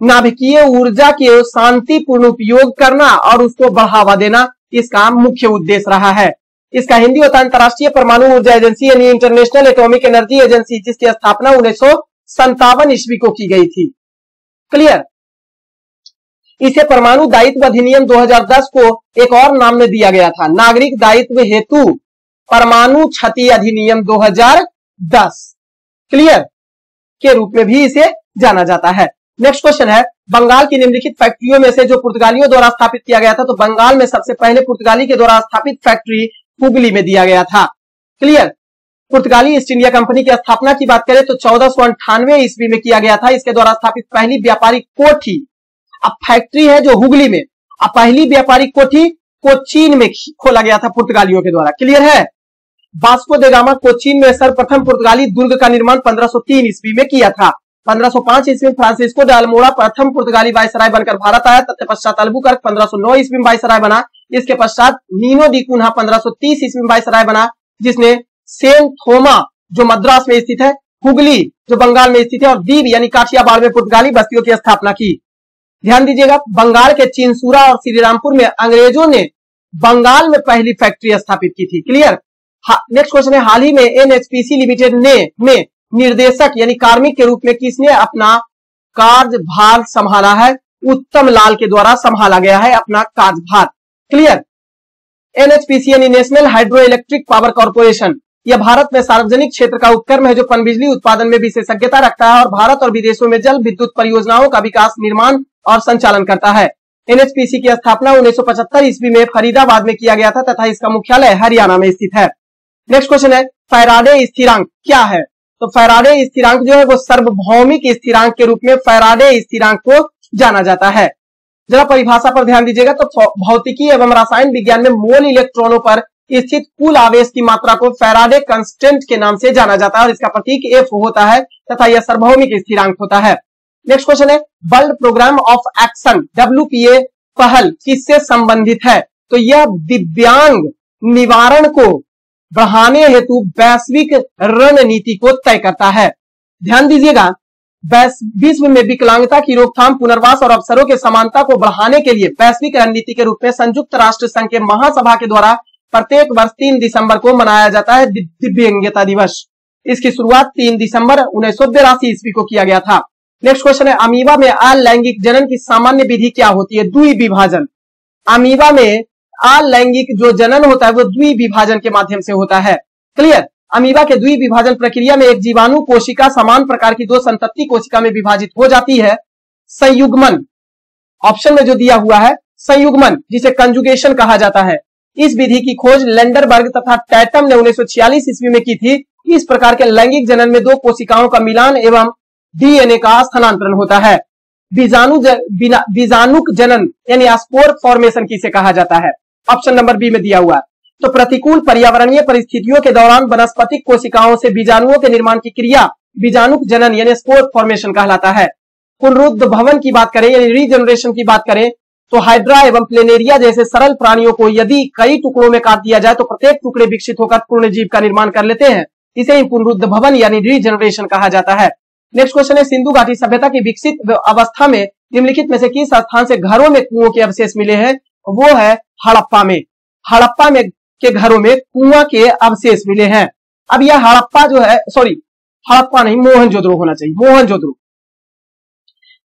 नाभिकीय ऊर्जा के शांतिपूर्ण उपयोग करना और उसको बढ़ावा देना इसका मुख्य उद्देश्य रहा है। इसका हिंदी होता है अंतरराष्ट्रीय परमाणु ऊर्जा एजेंसी यानी इंटरनेशनल एटॉमिक एनर्जी एजेंसी, जिसकी स्थापना 1957 ईस्वी को की गई थी। क्लियर? इसे परमाणु दायित्व अधिनियम 2010 को एक और नाम में दिया गया था, नागरिक दायित्व हेतु परमाणु क्षति अधिनियम 2010 क्लियर के रूप में भी इसे जाना जाता है। नेक्स्ट क्वेश्चन है, बंगाल की निम्नलिखित फैक्ट्रियों में से जो पुर्तगालियों द्वारा स्थापित किया गया था, तो बंगाल में सबसे पहले पुर्तगाली के द्वारा स्थापित फैक्ट्री हुगली में दिया गया था। क्लियर? पुर्तगाली ईस्ट इंडिया कंपनी की स्थापना की बात करें तो 1498 ईस्वी में किया गया था। इसके द्वारा स्थापित पहली व्यापारिक कोठी अब फैक्ट्री है जो हुगली में, अब पहली व्यापारिक कोठी कोचीन में खोला गया था पुर्तगालियों के द्वारा। क्लियर है? वास्को द गामा कोचीन में सर्वप्रथम पुर्तगाली दुर्ग का निर्माण 1503 ईस्वी में किया था। 1505 ईस्वी में फ्रांसिस्को de अल्मोड़ा प्रथम पुर्तगाली वायसराय बनकर भारत आया। तत्पश्चात अल्बुकर्क 1509 ईस्वी में वायसराय बना। इसके पश्चात नीनो दी कुन्हा 1530 ईस्वी में वायसराय बना, जिसने सेंट थोमा जो मद्रास में स्थित है, हुगली जो बंगाल में स्थित है और दीव यानी काठियावाड़ में पुर्तगाली बस्तियों की स्थापना की। ध्यान दीजिएगा, बंगाल के चिंसूरा और श्रीरामपुर में अंग्रेजों ने बंगाल में पहली फैक्ट्री स्थापित की थी। क्लियर? नेक्स्ट क्वेश्चन है, हाल ही में एनएचपीसी लिमिटेड में निर्देशक यानी कार्मिक के रूप में किसने अपना कार्यभार संभाला है? उत्तम लाल के द्वारा संभाला गया है अपना कार्यभार। क्लियर? एनएचपीसी यानी national hydro electric power corporation, यह भारत में सार्वजनिक क्षेत्र का उपक्रम है जो पनबिजली उत्पादन में विशेषज्ञता रखता है और भारत और विदेशों में जल विद्युत परियोजनाओं का विकास, निर्माण और संचालन करता है। एनएचपीसी की स्थापना 1975 ईस्वी में फरीदाबाद में किया गया था तथा इसका मुख्यालय हरियाणा में स्थित है। नेक्स्ट क्वेश्चन है, फैराडे स्थिरांक क्या है? तो फैराडे स्थिरांक जो है वो सार्वभौमिक स्थिरांक के रूप में फैराडे स्थिरांक को जाना जाता है। जरा परिभाषा पर ध्यान दीजिएगा। तो भौतिकी एवं रसायन विज्ञान में मोल इलेक्ट्रॉनों पर स्थित कुल आवेश की मात्रा को फैराडे कांस्टेंट के नाम से जाना जाता है और इसका प्रतीक F होता है तथा यह सार्वभौमिक स्थिरांक होता है। नेक्स्ट क्वेश्चन है, world program of action WPA पहल किससे संबंधित है? तो यह दिव्यांग निवारण को बढ़ाने हेतु वैश्विक रणनीति को तय करता है। ध्यान दीजिएगा, विश्व में विकलांगता की रोकथाम, पुनर्वास और अवसरों के समानता को बढ़ाने के लिए वैश्विक रणनीति के रूप में संयुक्त राष्ट्र संघ के महासभा के द्वारा प्रत्येक वर्ष 3 दिसंबर को मनाया जाता है दिव्यांगता दिवस। इसकी शुरुआत 3 दिसंबर 1982 ईस्वी को किया गया था। नेक्स्ट क्वेश्चन है, अमीबा में अलैंगिक जनन की सामान्य विधि क्या होती है? द्विविभाजन। अमीबा में अलैंगिक जो जनन होता है वो द्विविभाजन के माध्यम से होता है। क्लियर? अमीबा के द्विविभाजन प्रक्रिया में एक जीवाणु कोशिका समान प्रकार की 2 संतति कोशिका में विभाजित हो जाती है। संयुग्मन, ऑप्शन में जो दिया हुआ है संयुग्मन, जिसे कंजुगेशन कहा जाता है। इस विधि की खोज लेंडरबर्ग तथा टैटम ने 1946 ईस्वी में की थी। इस प्रकार के लैंगिक जनन में 2 कोशिकाओं का मिलान एवं डीएनए का स्थानांतरण होता है। बीजाणुक जनन यानी स्पोर फॉर्मेशन किसे कहा जाता है? ऑप्शन नंबर बी में दिया हुआ है। तो प्रतिकूल पर्यावरणीय परिस्थितियों के दौरान वनस्पतिक कोशिकाओं से बीजाणुओं के निर्माण की क्रिया बीजाणुक जनन यानी स्पोर फॉर्मेशन कहलाता है। पुनरुद्भवन की बात करें यानी रीजनरेशन की बात करें तो हाइड्रा एवं प्लेनेरिया जैसे सरल प्राणियों को यदि कई टुकड़ों में काट दिया जाए तो प्रत्येक टुकड़े विकसित होकर पूर्ण जीव का निर्माण कर लेते हैं। इसे ही पुनरुद्भवन यानी रीजनरेशन कहा जाता है। नेक्स्ट क्वेश्चन है, सिंधु घाटी सभ्यता की विकसित अवस्था में निम्नलिखित में से किस स्थान से घरों में कुओं के अवशेष मिले हैं? वो है हड़प्पा में। हड़प्पा में के घरों में कुआं के अवशेष मिले हैं। अब यह हड़प्पा जो है, सॉरी हड़प्पा नहीं, मोहनजोदड़ो होना चाहिए, मोहनजोदड़ो।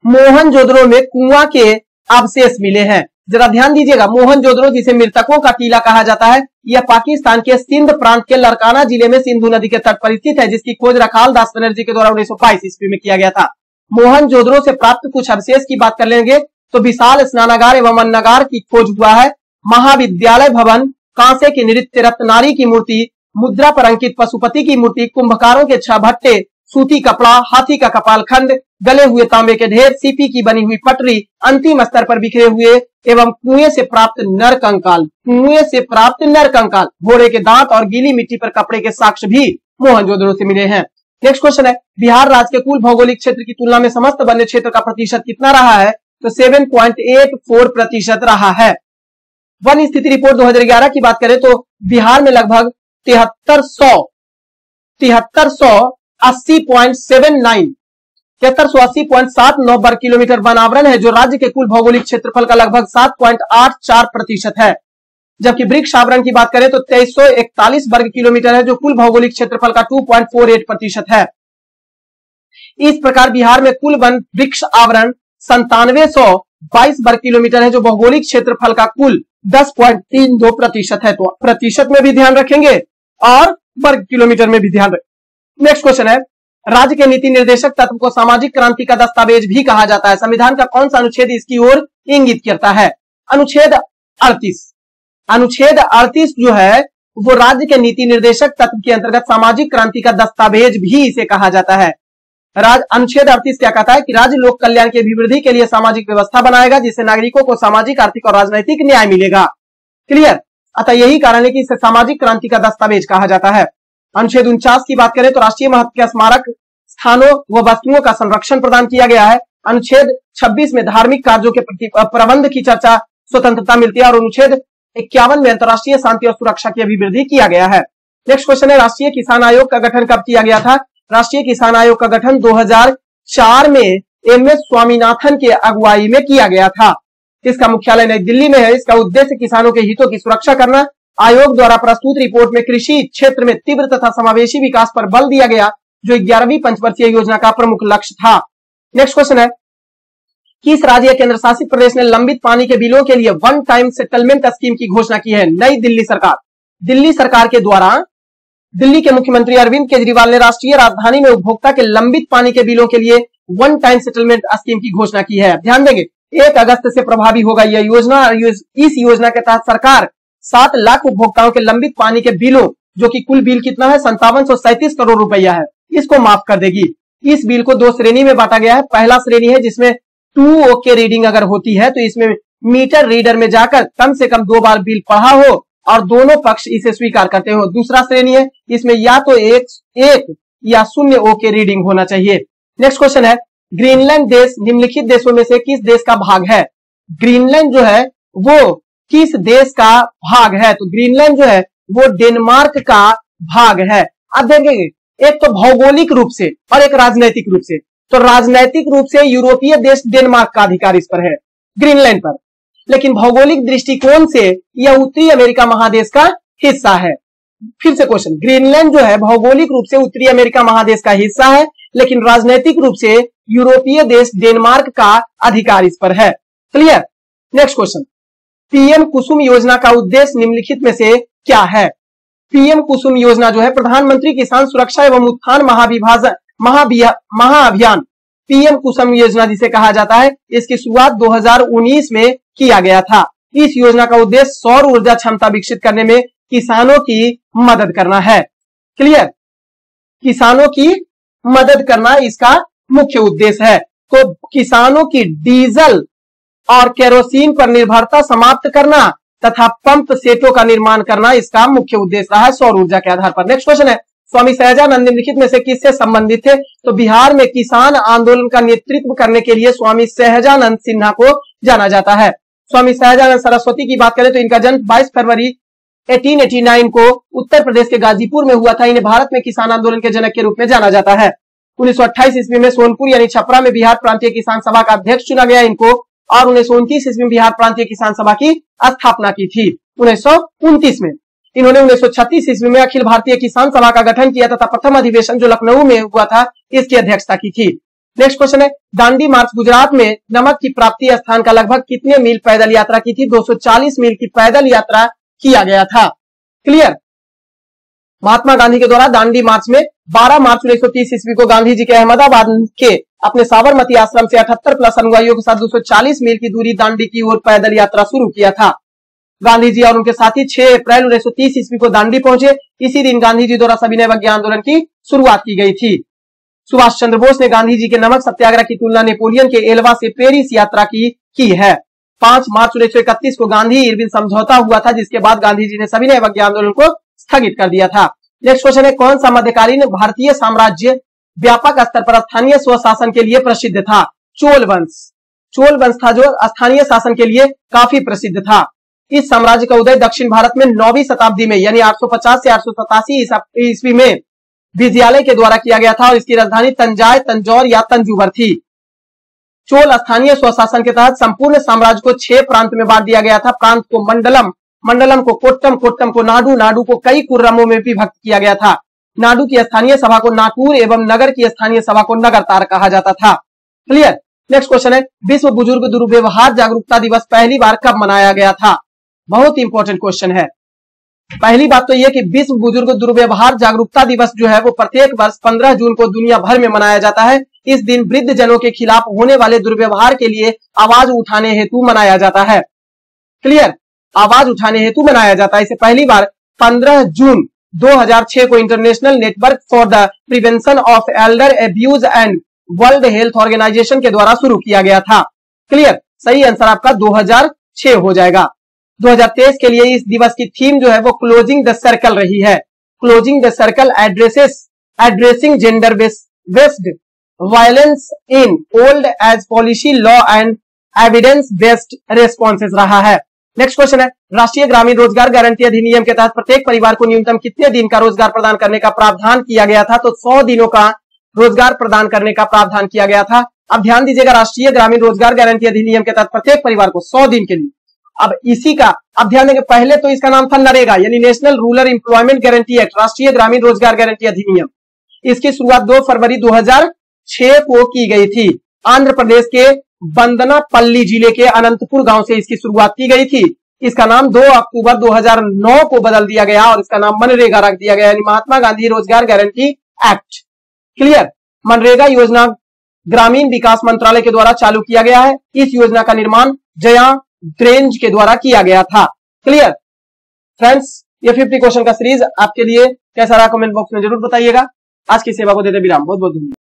मोहनजोदड़ो में कुआं के अवशेष मिले हैं। जरा ध्यान दीजिएगा, मोहनजोदड़ो जिसे मृतकों का टीला कहा जाता है, यह पाकिस्तान के सिंध प्रांत के लरकाना जिले में सिंधु नदी के तट पर स्थित है, जिसकी खोज रखाल दास बनर्जी के द्वारा 1922 ईस्वी में किया गया था। मोहनजोदड़ो से प्राप्त कुछ अवशेष की बात कर लेंगे तो विशाल स्नानागार एवं अन्नागार की खोज हुआ है। महाविद्यालय भवन, कांसे की नृत्य रत्नारी की मूर्ति, मुद्रा पर अंकित पशुपति की मूर्ति, कुंभकारों के 6 भट्टे, सूती कपड़ा, हाथी का कपाल खंड, गले हुए तांबे के ढेर, सीपी की बनी हुई पटरी, अंतिम स्तर पर बिखरे हुए एवं कुएं से प्राप्त नर कंकाल, कुएं से प्राप्त नर कंकाल, घोड़े के दांत और गीली मिट्टी पर कपड़े के साक्ष्य भी मोहनजोदड़ो से मिले हैं। नेक्स्ट क्वेश्चन है, बिहार राज्य के कुल भौगोलिक क्षेत्र की तुलना में समस्त वन्य क्षेत्र का प्रतिशत कितना रहा है? तो 7.84% रहा है। वन स्थिति रिपोर्ट 2011 की बात करें तो बिहार में लगभग 7380.79 वर्ग किलोमीटर वन आवरण है, जो राज्य के कुल भौगोलिक क्षेत्रफल का लगभग 7.84% है। जबकि वृक्ष आवरण की बात करें तो 2341 वर्ग किलोमीटर है, जो कुल भौगोलिक क्षेत्रफल का 2.48% है। इस प्रकार बिहार में कुल वन वृक्ष आवरण 9722 वर्ग किलोमीटर है, जो भौगोलिक क्षेत्रफल का कुल 10.32% है। तो प्रतिशत में भी ध्यान रखेंगे और वर्ग किलोमीटर में भी ध्यान रखेंगे। नेक्स्ट क्वेश्चन है, राज्य के नीति निर्देशक तत्व को सामाजिक क्रांति का दस्तावेज भी कहा जाता है। संविधान का कौन सा अनुच्छेद इसकी ओर इंगित करता है? अनुच्छेद 38। अनुच्छेद 38 जो है वो राज्य के नीति निर्देशक तत्व के अंतर्गत सामाजिक क्रांति का दस्तावेज भी इसे कहा जाता है। अनुच्छेद 38 क्या कहता है कि राज्य लोक कल्याण की अभिवृद्धि के लिए सामाजिक व्यवस्था बनाएगा, जिससे नागरिकों को सामाजिक, आर्थिक और राजनीतिक न्याय मिलेगा। क्लियर? अतः यही कारण है कि इसे सामाजिक क्रांति का दस्तावेज कहा जाता है। अनुच्छेद 49 की बात करें तो राष्ट्रीय महत्व के स्मारक स्थानों व वस्तुओं का संरक्षण प्रदान किया गया है। अनुच्छेद 26 में धार्मिक कार्यों के प्रबंध की चर्चा स्वतंत्रता मिलती है और अनुच्छेद 51 में अंतर्राष्ट्रीय शांति और सुरक्षा की अभिवृद्धि किया गया है। नेक्स्ट क्वेश्चन है, राष्ट्रीय किसान आयोग का गठन कब किया गया था? राष्ट्रीय किसान आयोग का गठन 2004 में MS स्वामीनाथन के अगुवाई में किया गया था। इसका मुख्यालय नई दिल्ली में है। इसका उद्देश्य किसानों के हितों की सुरक्षा करना। आयोग द्वारा प्रस्तुत रिपोर्ट में कृषि क्षेत्र में तीव्र तथा समावेशी विकास पर बल दिया गया, जो 11वीं पंचवर्षीय योजना का प्रमुख लक्ष्य था। नेक्स्ट क्वेश्चन है, किस राज्य या केंद्र शासित प्रदेश ने लंबित पानी के बिलों के लिए वन टाइम सेटलमेंट स्कीम की घोषणा की है? नई दिल्ली सरकार। दिल्ली सरकार के द्वारा दिल्ली के मुख्यमंत्री अरविंद केजरीवाल ने राष्ट्रीय राजधानी में उपभोक्ता के लंबित पानी के बिलों के लिए वन टाइम सेटलमेंट स्कीम की घोषणा की है। ध्यान देंगे 1 अगस्त से प्रभावी होगा यह योजना। इस योजना के तहत सरकार 7 लाख उपभोक्ताओं के लंबित पानी के बिलों, जो कि कुल बिल कितना है 5737 करोड़ रुपया है, इसको माफ कर देगी। इस बिल को 2 श्रेणी में बांटा गया है। पहला श्रेणी है जिसमें 2 ओके रीडिंग अगर होती है तो इसमें मीटर रीडर में जाकर कम से कम 2 बार बिल पढ़ा हो और दोनों पक्ष इसे स्वीकार करते हो। दूसरा श्रेणी है, इसमें या तो एक या 0 ओके रीडिंग होना चाहिए। नेक्स्ट क्वेश्चन है, ग्रीनलैंड देश निम्नलिखित देशों में से किस देश का भाग है? ग्रीनलैंड जो है वो किस देश का भाग है? तो ग्रीनलैंड जो है वो डेनमार्क का भाग है। अब देखेंगे, एक तो भौगोलिक रूप से और एक राजनैतिक रूप से। तो राजनैतिक रूप से यूरोपीय देश डेनमार्क का अधिकार इस पर है, ग्रीनलैंड पर, लेकिन भौगोलिक दृष्टिकोण से यह उत्तरी अमेरिका महादेश का हिस्सा है। फिर से क्वेश्चन, ग्रीनलैंड जो है भौगोलिक रूप से उत्तरी अमेरिका महादेश का हिस्सा है, लेकिन राजनैतिक रूप से यूरोपीय देश डेनमार्क का अधिकार इस पर है। क्लियर? नेक्स्ट क्वेश्चन, पीएम कुसुम योजना का उद्देश्य निम्नलिखित में से क्या है? पीएम कुसुम योजना जो है प्रधानमंत्री किसान सुरक्षा एवं उत्थान महाअभियान, पीएम कुसुम योजना जिसे कहा जाता है, इसकी शुरुआत 2019 में किया गया था। इस योजना का उद्देश्य सौर ऊर्जा क्षमता विकसित करने में किसानों की मदद करना है। क्लियर? किसानों की मदद करना इसका मुख्य उद्देश्य है। तो किसानों की डीजल और केरोसिन पर निर्भरता समाप्त करना तथा पंप सेटों का निर्माण करना इसका मुख्य उद्देश्य रहा है सौर ऊर्जा के आधार पर। नेक्स्ट क्वेश्चन है, स्वामी सहजानंद निम्नलिखित में से किससे संबंधित थे? तो बिहार में किसान आंदोलन का नेतृत्व करने के लिए स्वामी सहजानंद सिन्हा को जाना जाता है। स्वामी सहजानंद सरस्वती की बात करें तो इनका जन्म 22 फरवरी 1889 को उत्तर प्रदेश के गाजीपुर में हुआ था। इन्हें भारत में किसान आंदोलन के जनक के रूप में जाना जाता है। 1928 ईस्वी में सोनपुर यानी छपरा में बिहार प्रांतीय किसान सभा का अध्यक्ष चुना गया इनको, और 1929 ईस्वी में बिहार प्रांतीय किसान सभा की स्थापना की थी। 1929 में इन्होंने 1936 ईस्वी में अखिल भारतीय किसान सभा का गठन किया तथा प्रथम अधिवेशन जो लखनऊ में हुआ था इसकी अध्यक्षता की थी। नेक्स्ट क्वेश्चन है, दांडी मार्च गुजरात में नमक की प्राप्ति स्थान का लगभग कितने मील पैदल यात्रा की थी? 240 मील की पैदल यात्रा किया गया था। क्लियर? महात्मा गांधी के द्वारा दांडी मार्च में 12 मार्च 1930 ईस्वी को गांधी जी के अहमदाबाद के अपने साबरमती आश्रम से 78 प्लस अनुयायियों के साथ 240 मील की दूरी दांडी की ओर पैदल यात्रा शुरू किया था। गांधी जी और उनके साथी 6 अप्रैल 1930 ईस्वी को दांडी पहुंचे। इसी दिन गांधी जी द्वारा सविनय अवज्ञा आंदोलन की शुरुआत की गई थी। सुभाष चंद्र बोस ने गांधी जी के नमक सत्याग्रह की तुलना नेपोलियन के एल्वा से पेरिस यात्रा की है। 5 मार्च 1931 को गांधी इरविन समझौता हुआ था, जिसके बाद गांधी जी ने सविनय अवज्ञा आंदोलन को स्थगित कर दिया था। नेक्स्ट क्वेश्चन है, कौन सा मध्यकालीन भारतीय साम्राज्य व्यापक स्तर पर स्थानीय स्वशासन के लिए प्रसिद्ध था? चोल वंश। चोल वंश था जो स्थानीय शासन के लिए काफी प्रसिद्ध था। इस साम्राज्य का उदय दक्षिण भारत में 9वीं शताब्दी में यानी 850 से 887 ईस्वी में विजयालय के द्वारा किया गया था और इसकी राजधानी तंजाय, तंजौर या तंजूवर थी। चोल स्थानीय स्वशासन के तहत संपूर्ण साम्राज्य को 6 प्रांत में बांट दिया गया था। प्रांत को मंडलम, मंडलम को कोट्टम, कोट्टम को नाडु, नाडु को कई कुर्रमों में विभक्त किया गया था। नाडु की स्थानीय सभा को नाटूर एवं नगर की स्थानीय सभा को नगरतार कहा जाता था। क्लियर? नेक्स्ट क्वेश्चन है, विश्व बुजुर्ग दुर्व्यवहार जागरूकता दिवस पहली बार कब मनाया गया था? बहुत इंपॉर्टेंट क्वेश्चन है। पहली बात तो यह कि विश्व बुजुर्ग दुर्व्यवहार जागरूकता दिवस जो है वो प्रत्येक वर्ष 15 जून को दुनिया भर में मनाया जाता है। इस दिन वृद्ध जनों के खिलाफ होने वाले दुर्व्यवहार के लिए आवाज उठाने हेतु मनाया जाता है। क्लियर? आवाज उठाने हेतु मनाया जाता है। इसे पहली बार 15 जून 2006 को International Network for the Prevention of Elder Abuse and World Health Organization के द्वारा शुरू किया गया था। क्लियर? सही आंसर आपका 2006 हो जाएगा। 2023 के लिए इस दिवस की थीम जो है वो क्लोजिंग द सर्कल रही है। Closing the circle addressing gender based violence in old age policy law and evidence based responses रहा है। नेक्स्ट क्वेश्चन है, राष्ट्रीय ग्रामीण रोजगार गारंटी अधिनियम के तहत प्रत्येक परिवार को न्यूनतम कितने दिन का रोजगार प्रदान करने का प्रावधान किया गया था? तो 100 दिनों का रोजगार प्रदान करने का प्रावधान किया गया था। अब ध्यान दीजिएगा, राष्ट्रीय ग्रामीण रोजगार गारंटी अधिनियम के तहत प्रत्येक परिवार को 100 दिन के लिए, अब इसी का अब ध्यान देंगे, पहले तो इसका नाम था नरेगा यानी national rural employment guarantee act, राष्ट्रीय ग्रामीण रोजगार गारंटी अधिनियम। इसकी शुरुआत 2 फरवरी 2006 को की गई थी। आंध्र प्रदेश के बंदनापल्ली जिले के अनंतपुर गांव से इसकी शुरुआत की गई थी। इसका नाम 2 अक्टूबर 2009 को बदल दिया गया और इसका नाम मनरेगा रख दिया गया यानी महात्मा गांधी रोजगार गारंटी एक्ट। क्लियर? मनरेगा योजना ग्रामीण विकास मंत्रालय के द्वारा चालू किया गया है। इस योजना का निर्माण जया ग्रेंज के द्वारा किया गया था। क्लियर? फ्रेंड्स, ये 50 क्वेश्चन का सीरीज आपके लिए कैसा रहा कमेंट बॉक्स में जरूर बताइएगा। आज की सेवा को देते विराम। बहुत बहुत धन्यवाद।